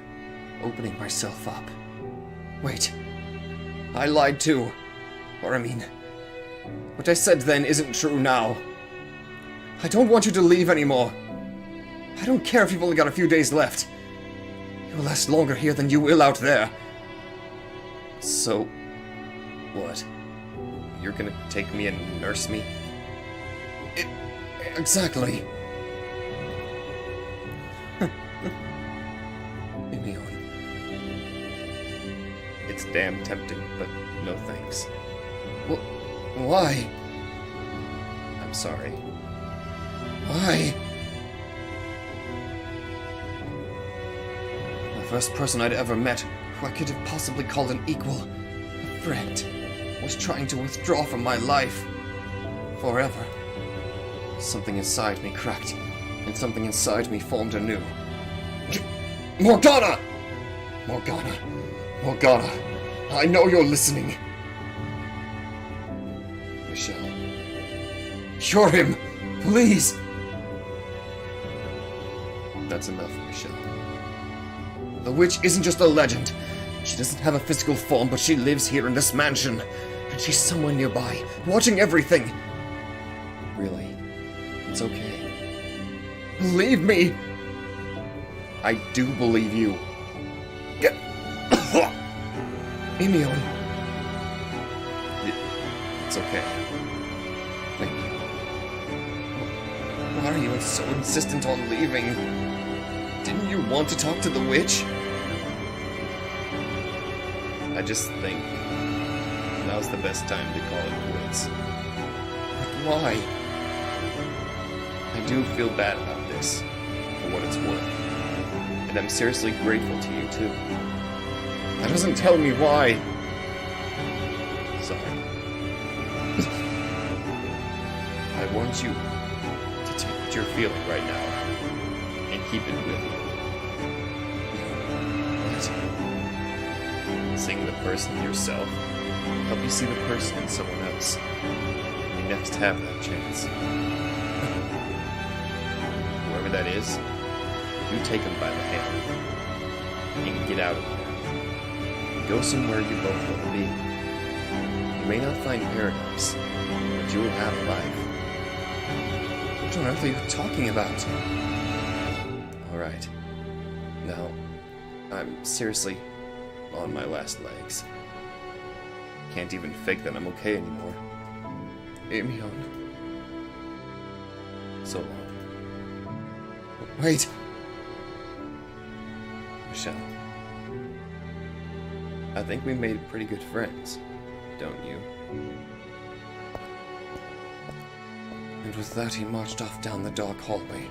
opening myself up. Wait. I lied too. Or I mean, what I said then isn't true now. I don't want you to leave anymore. I don't care if you've only got a few days left. You'll last longer here than you will out there. So, what? You're gonna take me and nurse me? Exactly. Mimeon. It's damn tempting, but no thanks. Why? I'm sorry. Why? The first person I'd ever met who I could have possibly called an equal, a friend, was trying to withdraw from my life. Forever. Something inside me cracked, and something inside me formed anew. Morgana! Morgana! Morgana! I know you're listening! Michelle. Cure him! Please! That's enough, Michelle. The witch isn't just a legend. She doesn't have a physical form, but she lives here in this mansion. And she's somewhere nearby, watching everything. Really, it's okay. Believe me! I do believe you. Mimeon. It's okay. Thank you. Why are you so insistent on leaving? Didn't you want to talk to the witch? I just think now's the best time to call it quits. But why? I do feel bad about this, for what it's worth. And I'm seriously grateful to you, too. That doesn't tell me why. Sorry. I want you to take what you're feeling right now and keep it with you. What? Seeing the person in yourself help you see the person in someone else. You next have that chance. Whoever that is, you take him by the hand and get out of there. Go somewhere you both want to be. You may not find paradise, but you will have life. What on earth are you talking about? Alright. Now, I'm seriously on my last legs. Can't even fake that I'm okay anymore. Mimeon. So long. Wait! Michelle, I think we made pretty good friends, don't you? And with that, he marched off down the dark hallway.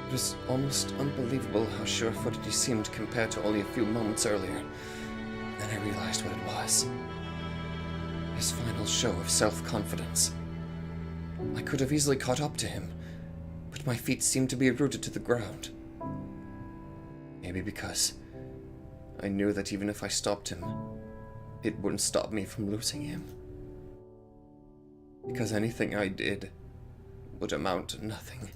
It was almost unbelievable how sure-footed he seemed compared to only a few moments earlier. Then I realized what it was. His final show of self-confidence. I could have easily caught up to him, but my feet seemed to be rooted to the ground. Maybe because I knew that even if I stopped him, it wouldn't stop me from losing him. Because anything I did would amount to nothing.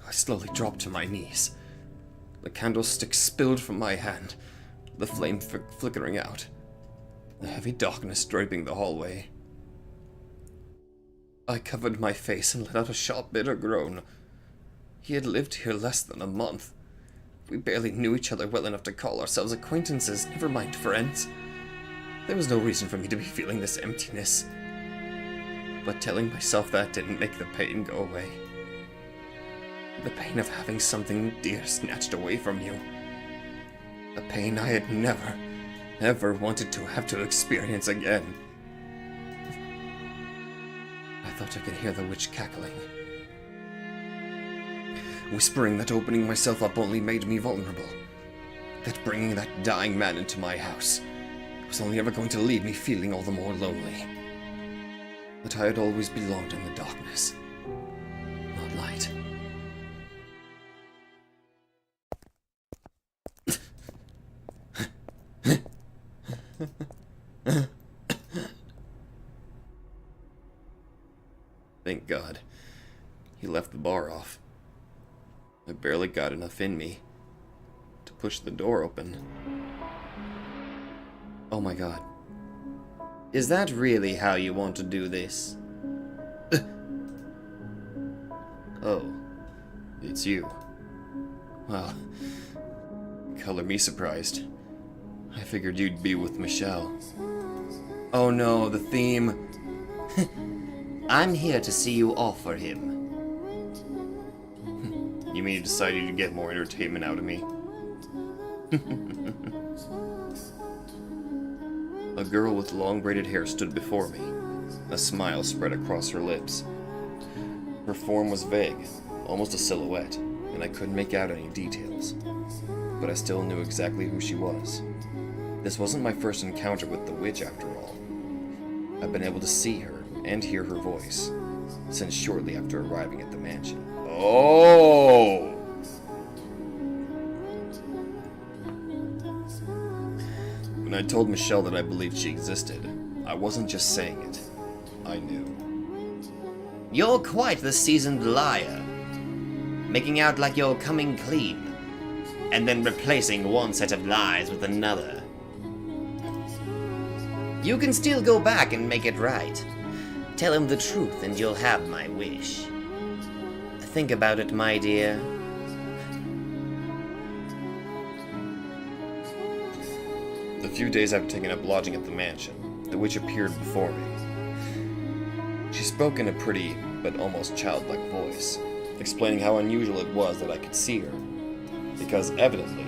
I slowly dropped to my knees. The candlestick spilled from my hand, the flame flickering out, the heavy darkness draping the hallway. I covered my face and let out a sharp, bitter groan. He had lived here less than a month. We barely knew each other well enough to call ourselves acquaintances, never mind friends. There was no reason for me to be feeling this emptiness. But telling myself that didn't make the pain go away. The pain of having something dear snatched away from you. A pain I had never, ever wanted to have to experience again. I thought I could hear the witch cackling. Whispering that opening myself up only made me vulnerable. That bringing that dying man into my house was only ever going to leave me feeling all the more lonely. That I had always belonged in the darkness, not light. Thank God. He left the bar off. I barely got enough in me to push the door open. Oh my God. Is that really how you want to do this? Oh, it's you. Well, color me surprised. I figured you'd be with Michelle. Oh no, the theme. I'm here to see you offer him. You mean you decided to get more entertainment out of me? A girl with long braided hair stood before me. A smile spread across her lips. Her form was vague, almost a silhouette, and I couldn't make out any details. But I still knew exactly who she was. This wasn't my first encounter with the witch, after all. I've been able to see her and hear her voice since shortly after arriving at the mansion. Oh! When I told Michelle that I believed she existed, I wasn't just saying it. I knew. You're quite the seasoned liar. Making out like you're coming clean, and then replacing one set of lies with another. You can still go back and make it right. Tell him the truth and you'll have my wish. Think about it, my dear. The few days I've taken up lodging at the mansion, the witch appeared before me. She spoke in a pretty, but almost childlike voice, explaining how unusual it was that I could see her, because evidently,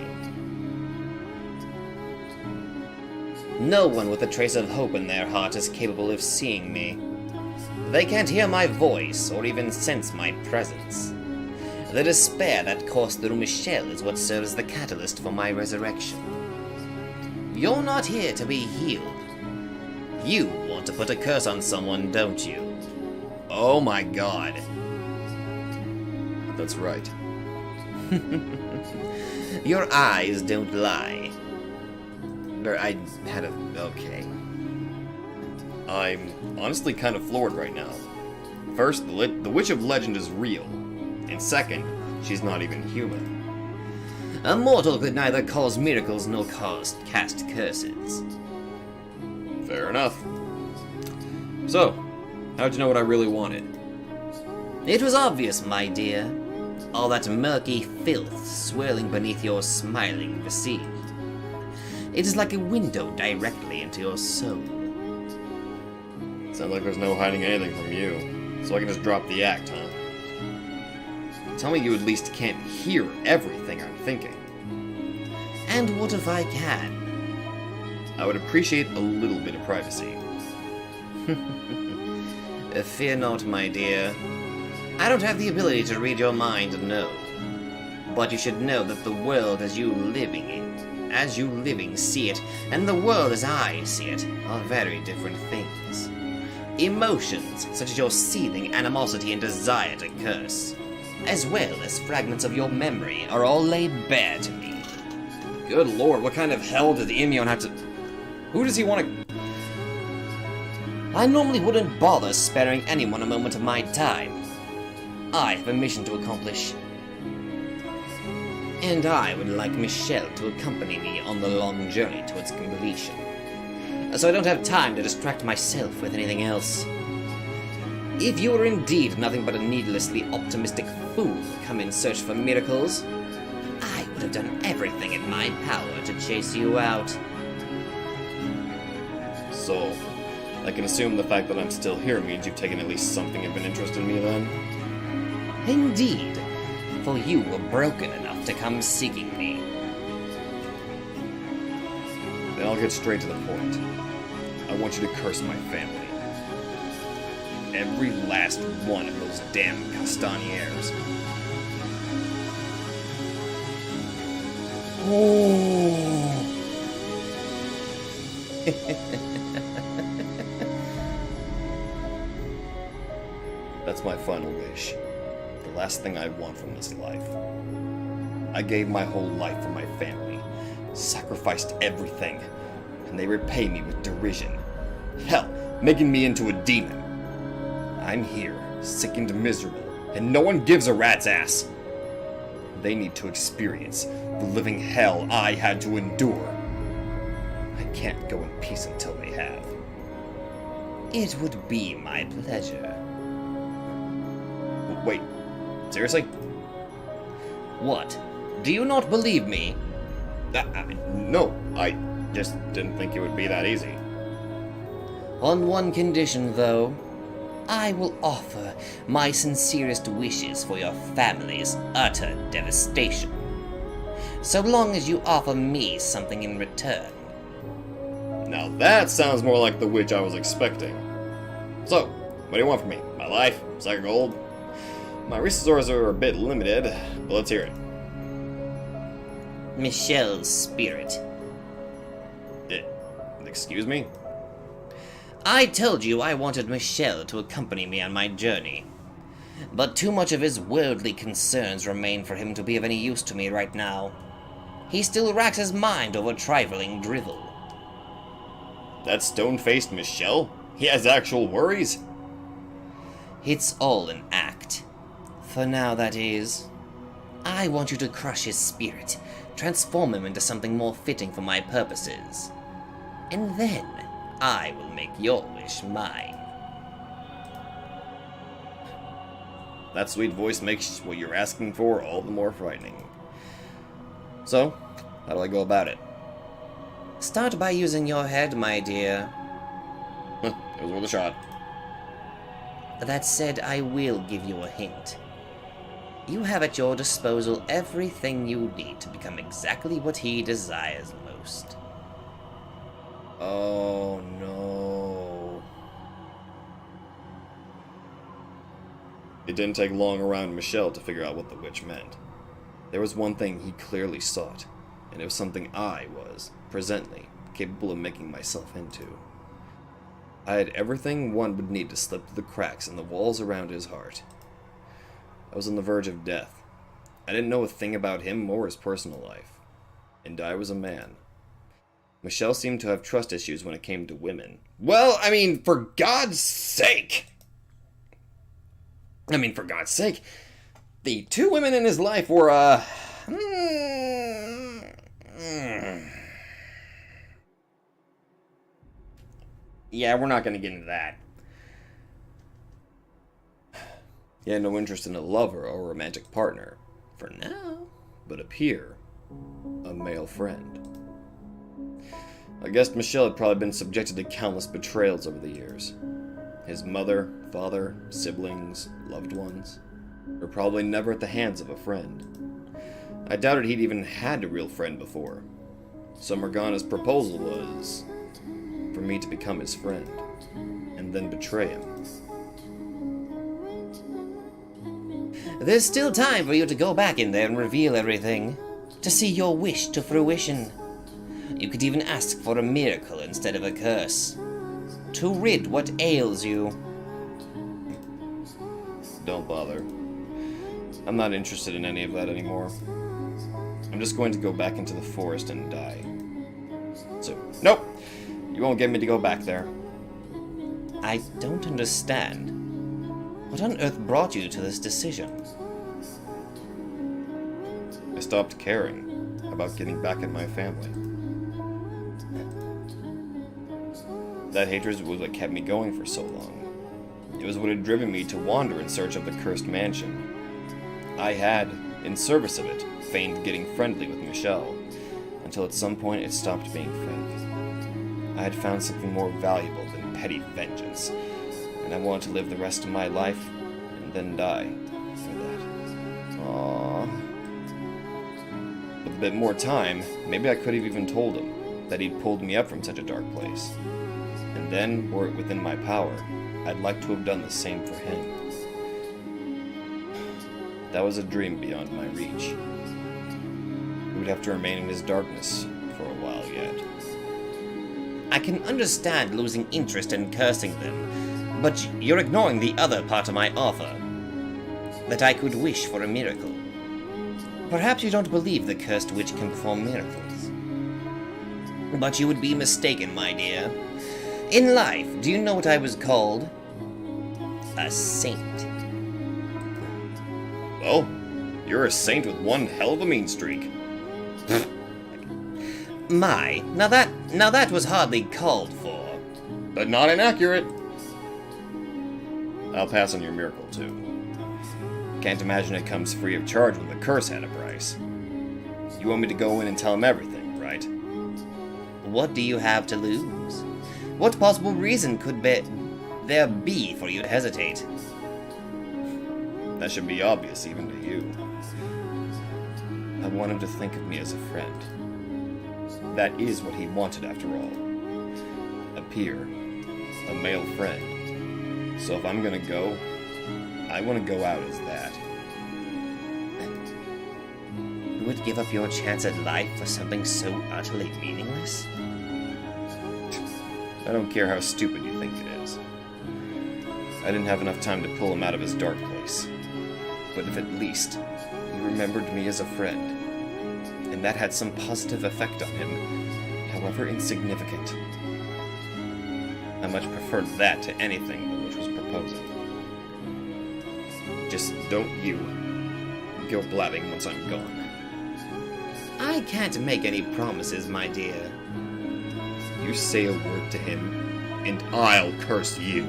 no one with a trace of hope in their heart is capable of seeing me. They can't hear my voice or even sense my presence. The despair that coursed through Michelle is what serves as the catalyst for my resurrection. You're not here to be healed. You want to put a curse on someone, don't you? Oh my God. that's right. Your eyes don't lie. Or I had a... okay. I'm honestly kind of floored right now. First, the Witch of Legend is real. And second, she's not even human. A mortal could neither cause miracles nor cast curses. Fair enough. So, how'd you know what I really wanted? It was obvious, my dear. All that murky filth swirling beneath your smiling visage. It is like a window directly into your soul. Sounds like there's no hiding anything from you. So I can just drop the act, huh? Tell me you at least can't hear everything I'm thinking. And what if I can? I would appreciate a little bit of privacy. Fear not, my dear. I don't have the ability to read your mind, no. But you should know that the world as you living see it, and the world as I see it, are very different things. Emotions, such as your seething animosity and desire to curse, as well as fragments of your memory, are all laid bare to me. Good lord, what kind of hell did the Imion have to... Who does he want to... I normally wouldn't bother sparing anyone a moment of my time. I have a mission to accomplish. And I would like Michelle to accompany me on the long journey towards completion. So I don't have time to distract myself with anything else. If you were indeed nothing but a needlessly optimistic fool come in search for miracles, I would have done everything in my power to chase you out. So, I can assume the fact that I'm still here means you've taken at least something of an interest in me then? Indeed, for you were broken enough to come seeking me. Then I'll get straight to the point. I want you to curse my family. Every last one of those damn Castanieres. Oh. That's my final wish. The last thing I want from this life. I gave my whole life for my family, sacrificed everything, and they repay me with derision. Hell, making me into a demon. I'm here, sick and miserable, and no one gives a rat's ass. They need to experience the living hell I had to endure. I can't go in peace until they have. It would be my pleasure. Wait, seriously? What? Do you not believe me? No, I just didn't think it would be that easy. On one condition, though. I will offer my sincerest wishes for your family's utter devastation. So long as you offer me something in return. Now that sounds more like the witch I was expecting. So, what do you want from me? My life? Sack of gold? My resources are a bit limited, but let's hear it. Michelle's spirit. Excuse me? I told you I wanted Michelle to accompany me on my journey. But too much of his worldly concerns remain for him to be of any use to me right now. He still racks his mind over trifling drivel. That stone-faced Michelle? He has actual worries? It's all an act. For now, that is. I want you to crush his spirit, transform him into something more fitting for my purposes. And then I will make your wish mine. That sweet voice makes what you're asking for all the more frightening. So, how do I go about it? Start by using your head, my dear. It was worth a shot. That said, I will give you a hint. You have at your disposal everything you need to become exactly what he desires most. Oh no. It didn't take long around Michelle to figure out what the witch meant. There was one thing he clearly sought, and it was something I was, presently, capable of making myself into. I had everything one would need to slip through the cracks in the walls around his heart. I was on the verge of death. I didn't know a thing about him or his personal life. And I was a man. Michelle seemed to have trust issues when it came to women. Well, I mean, for God's sake! The two women in his life were, Yeah, we're not gonna get into that. He had no interest in a lover or romantic partner, for now, but a peer, a male friend. I guessed Michelle had probably been subjected to countless betrayals over the years. his mother, father, siblings, loved ones, were probably never at the hands of a friend. I doubted he'd even had a real friend before. So Morgana's proposal was for me to become his friend, and then betray him. There's still time for you to go back in there and reveal everything, to see your wish to fruition. You could even ask for a miracle instead of a curse, to rid what ails you. Don't bother. I'm not interested in any of that anymore. I'm just going to go back into the forest and die. So, nope! You won't get me to go back there. I don't understand. What on earth brought you to this decision? I stopped caring about getting back at my family. That hatred was what kept me going for so long. It was what had driven me to wander in search of the cursed mansion. I had, in service of it, feigned getting friendly with Michelle, until at some point it stopped being fake. I had found something more valuable than petty vengeance, and I wanted to live the rest of my life and then die for that. Aww. With a bit more time, maybe I could have even told him that he'd pulled me up from such a dark place. And then, were it within my power, I'd like to have done the same for him. That was a dream beyond my reach. He would have to remain in his darkness for a while yet. I can understand losing interest in cursing them, but you're ignoring the other part of my offer. That I could wish for a miracle. Perhaps you don't believe the cursed witch can perform miracles. But you would be mistaken, my dear. In life, do you know what I was called? A saint. Well, you're a saint with one hell of a mean streak. My, now that was hardly called for. But not inaccurate. I'll pass on your miracle, too. Can't imagine it comes free of charge when the curse had a price. You want me to go in and tell him everything, right? What do you have to lose? What possible reason could there be for you to hesitate? That should be obvious even to you. I want him to think of me as a friend. That is what he wanted after all. A peer. A male friend. So if I'm gonna go, I want to go out as that. You would give up your chance at life for something so utterly meaningless? I don't care how stupid you think it is. I didn't have enough time to pull him out of his dark place. But if at least he remembered me as a friend, and that had some positive effect on him, however insignificant, I much preferred that to anything the witch was proposing. Just don't you go blabbing once I'm gone. I can't make any promises, my dear. You say a word to him, and I'll curse you.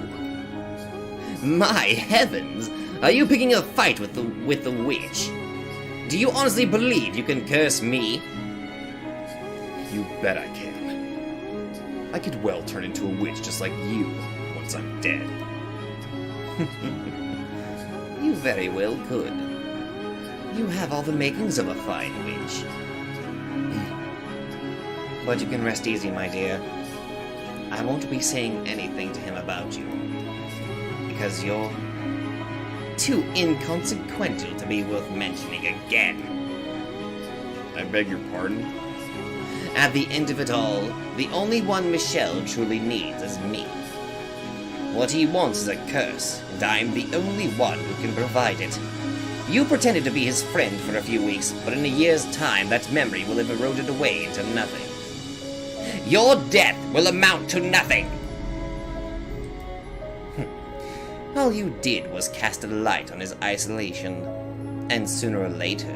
My heavens! Are you picking a fight with the witch? Do you honestly believe you can curse me? You bet I can. I could well turn into a witch just like you once I'm dead. You very well could. You have all the makings of a fine witch. But you can rest easy, my dear. I won't be saying anything to him about you. Because you're too inconsequential to be worth mentioning again. I beg your pardon? At the end of it all, the only one Michelle truly needs is me. What he wants is a curse, and I'm the only one who can provide it. You pretended to be his friend for a few weeks, but in a year's time, that memory will have eroded away into nothing. Your death will amount to nothing! All you did was cast a light on his isolation, and sooner or later,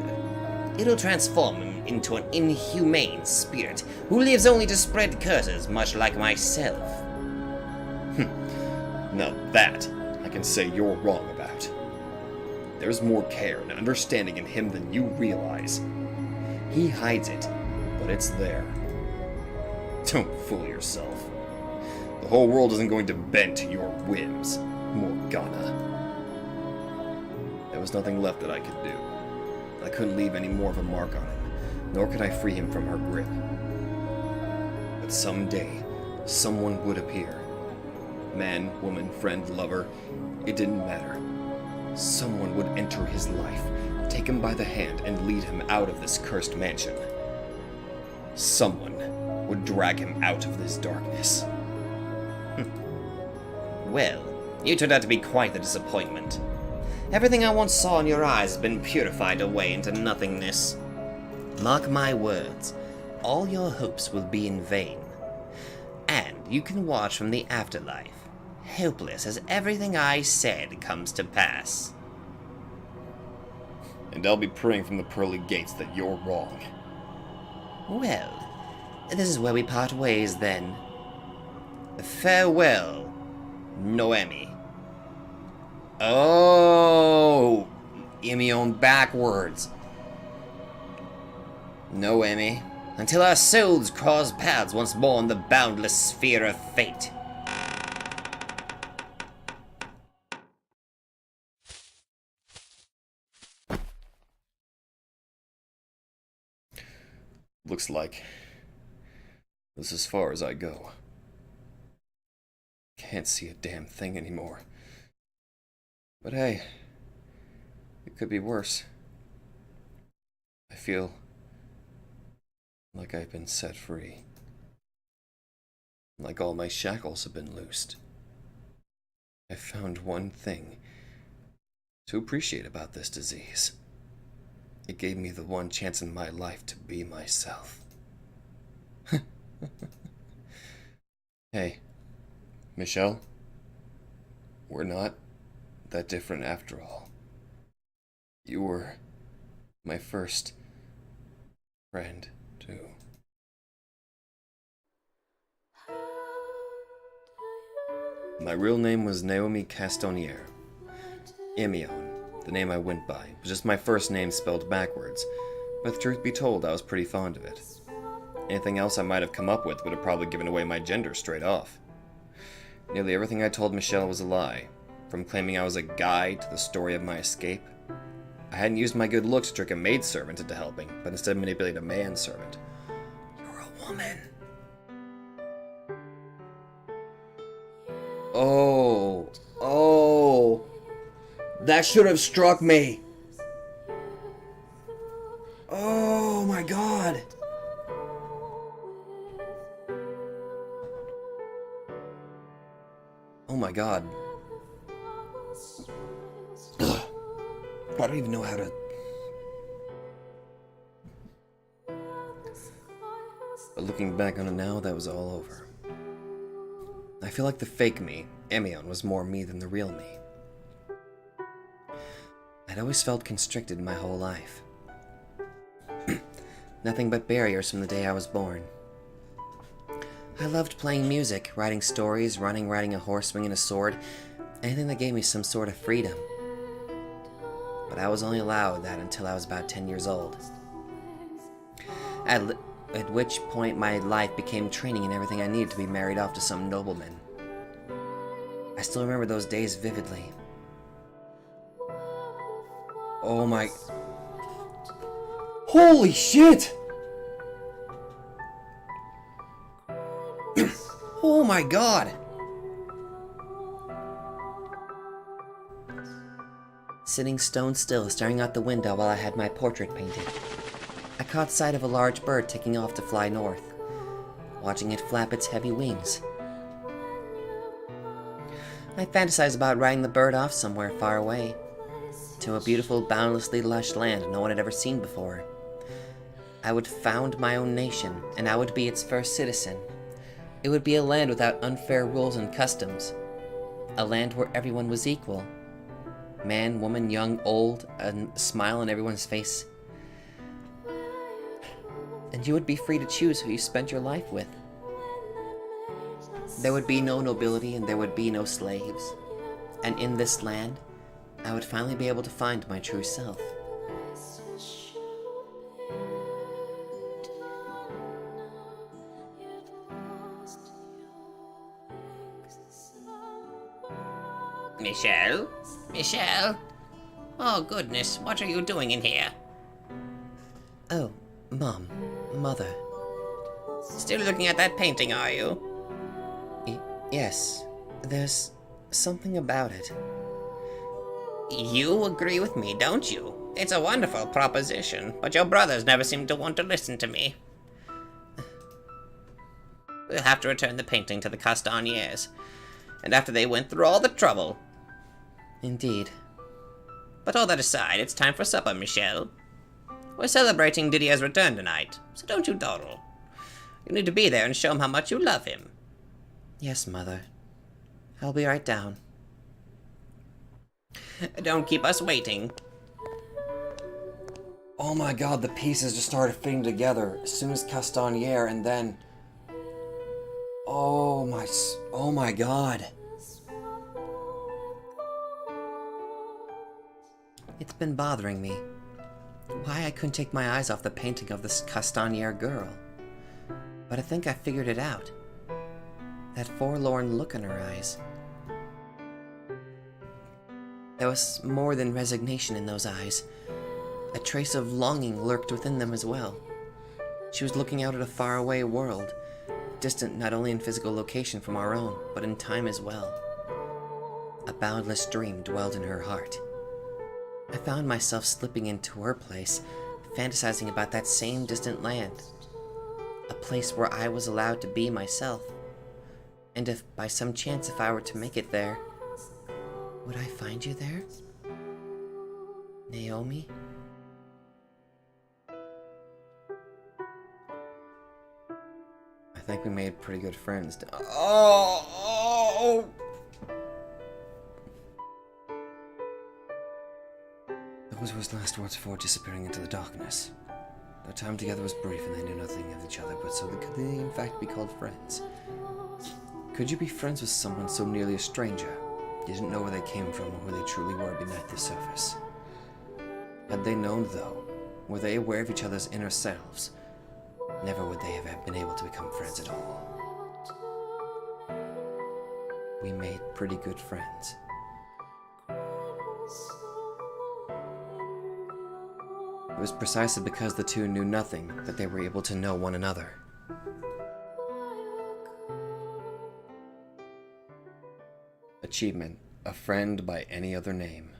it'll transform him into an inhumane spirit who lives only to spread curses, much like myself. Now that, I can say you're wrong about. There's more care and understanding in him than you realize. He hides it, but it's there. Don't fool yourself. The whole world isn't going to bend to your whims, Morgana. There was nothing left that I could do. I couldn't leave any more of a mark on him, nor could I free him from her grip. But someday, someone would appear. Man, woman, friend, lover, it didn't matter. Someone would enter his life, take him by the hand, and lead him out of this cursed mansion. Someone would drag him out of this darkness. Well, you turned out to be quite the disappointment. Everything I once saw in your eyes has been purified away into nothingness. Mark my words, all your hopes will be in vain. And you can watch from the afterlife, helpless as everything I said comes to pass. And I'll be praying from the pearly gates that you're wrong. Well, this is where we part ways then. Farewell, Noemi. Oh, Imion backwards. Noemi, until our souls cross paths once more in the boundless sphere of fate. Looks like this is as far as I go. Can't see a damn thing anymore. But hey, it could be worse. I feel like I've been set free. Like all my shackles have been loosed. I found one thing to appreciate about this disease. It gave me the one chance in my life to be myself. Hey, Michelle, we're not that different after all. You were my first friend, too. My real name was Naomi Castonier. Imion, the name I went by, was just my first name spelled backwards, but truth be told, I was pretty fond of it. Anything else I might have come up with would have probably given away my gender straight off. Nearly everything I told Michelle was a lie, from claiming I was a guide to the story of my escape. I hadn't used my good looks to trick a maidservant into helping, but instead manipulate a manservant. You're a woman. Oh, that should have struck me. Oh my god. Oh my god. Ugh. I don't even know how to... But looking back on it now, that was all over. I feel like the fake me, Emion, was more me than the real me. I'd always felt constricted my whole life. Nothing but barriers from the day I was born. I loved playing music, writing stories, running, riding a horse, swinging a sword, anything that gave me some sort of freedom. But I was only allowed that until I was about 10 years old. At which point my life became training and everything I needed to be married off to some nobleman. I still remember those days vividly. Oh my... Holy shit! Oh my god! Sitting stone still, staring out the window while I had my portrait painted, I caught sight of a large bird taking off to fly north, watching it flap its heavy wings. I fantasized about riding the bird off somewhere far away, to a beautiful, boundlessly lush land no one had ever seen before. I would found my own nation, and I would be its first citizen. It would be a land without unfair rules and customs. A land where everyone was equal. Man, woman, young, old, a smile on everyone's face. And you would be free to choose who you spent your life with. There would be no nobility and there would be no slaves. And in this land, I would finally be able to find my true self. Michelle? Michelle? Oh, goodness, what are you doing in here? Oh, Mom. Mother. Still looking at that painting, are you? Yes. There's something about it. You agree with me, don't you? It's a wonderful proposition, but your brothers never seem to want to listen to me. We'll have to return the painting to the Castagniers, and after they went through all the trouble. Indeed. But all that aside, it's time for supper, Michelle. We're celebrating Didier's return tonight, so don't you dawdle. You need to be there and show him how much you love him. Yes, Mother. I'll be right down. Don't keep us waiting. Oh my god, the pieces just started fitting together as soon as Castagnier, and then... Oh my god. It's been bothering me. Why I couldn't take my eyes off the painting of this Castagnier girl. But I think I figured it out. That forlorn look in her eyes. There was more than resignation in those eyes. A trace of longing lurked within them as well. She was looking out at a faraway world, distant not only in physical location from our own, but in time as well. A boundless dream dwelled in her heart. I found myself slipping into her place, fantasizing about that same distant land. A place where I was allowed to be myself. And if, by some chance, if I were to make it there, would I find you there? Naomi? I think we made pretty good friends. Oh! Those were his last words before disappearing into the darkness. Their time together was brief and they knew nothing of each other, but so could they in fact be called friends? Could you be friends with someone so nearly a stranger? You didn't know where they came from or who they truly were beneath the surface. Had they known, though, were they aware of each other's inner selves, never would they have been able to become friends at all. We made pretty good friends. It was precisely because the two knew nothing that they were able to know one another. Achievement: a friend by any other name.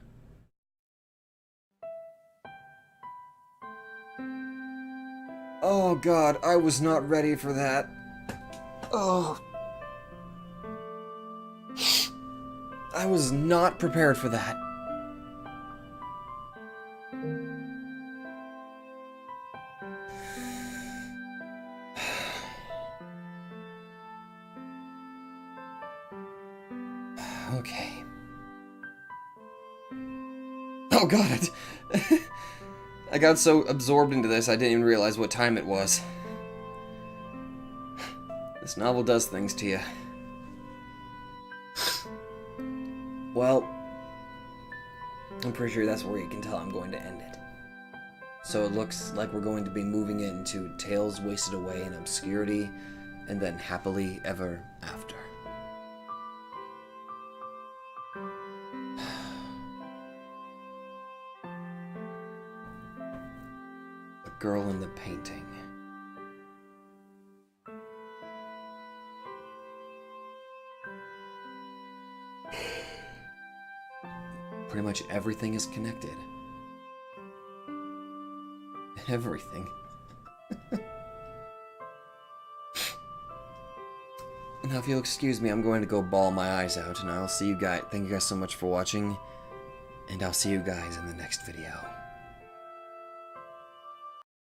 Oh god, I was not ready for that. Oh. I was not prepared for that. Okay. Oh god, I got so absorbed into this I didn't even realize what time it was. This novel does things to you. Well, I'm pretty sure that's where you can tell I'm going to end it. So it looks like we're going to be moving into Tales Wasted Away in Obscurity, and then Happily Ever After. The girl in the painting. Pretty much everything is connected. Everything. Now, if you'll excuse me, I'm going to go bawl my eyes out, and I'll see you guys. Thank you guys so much for watching, and I'll see you guys in the next video.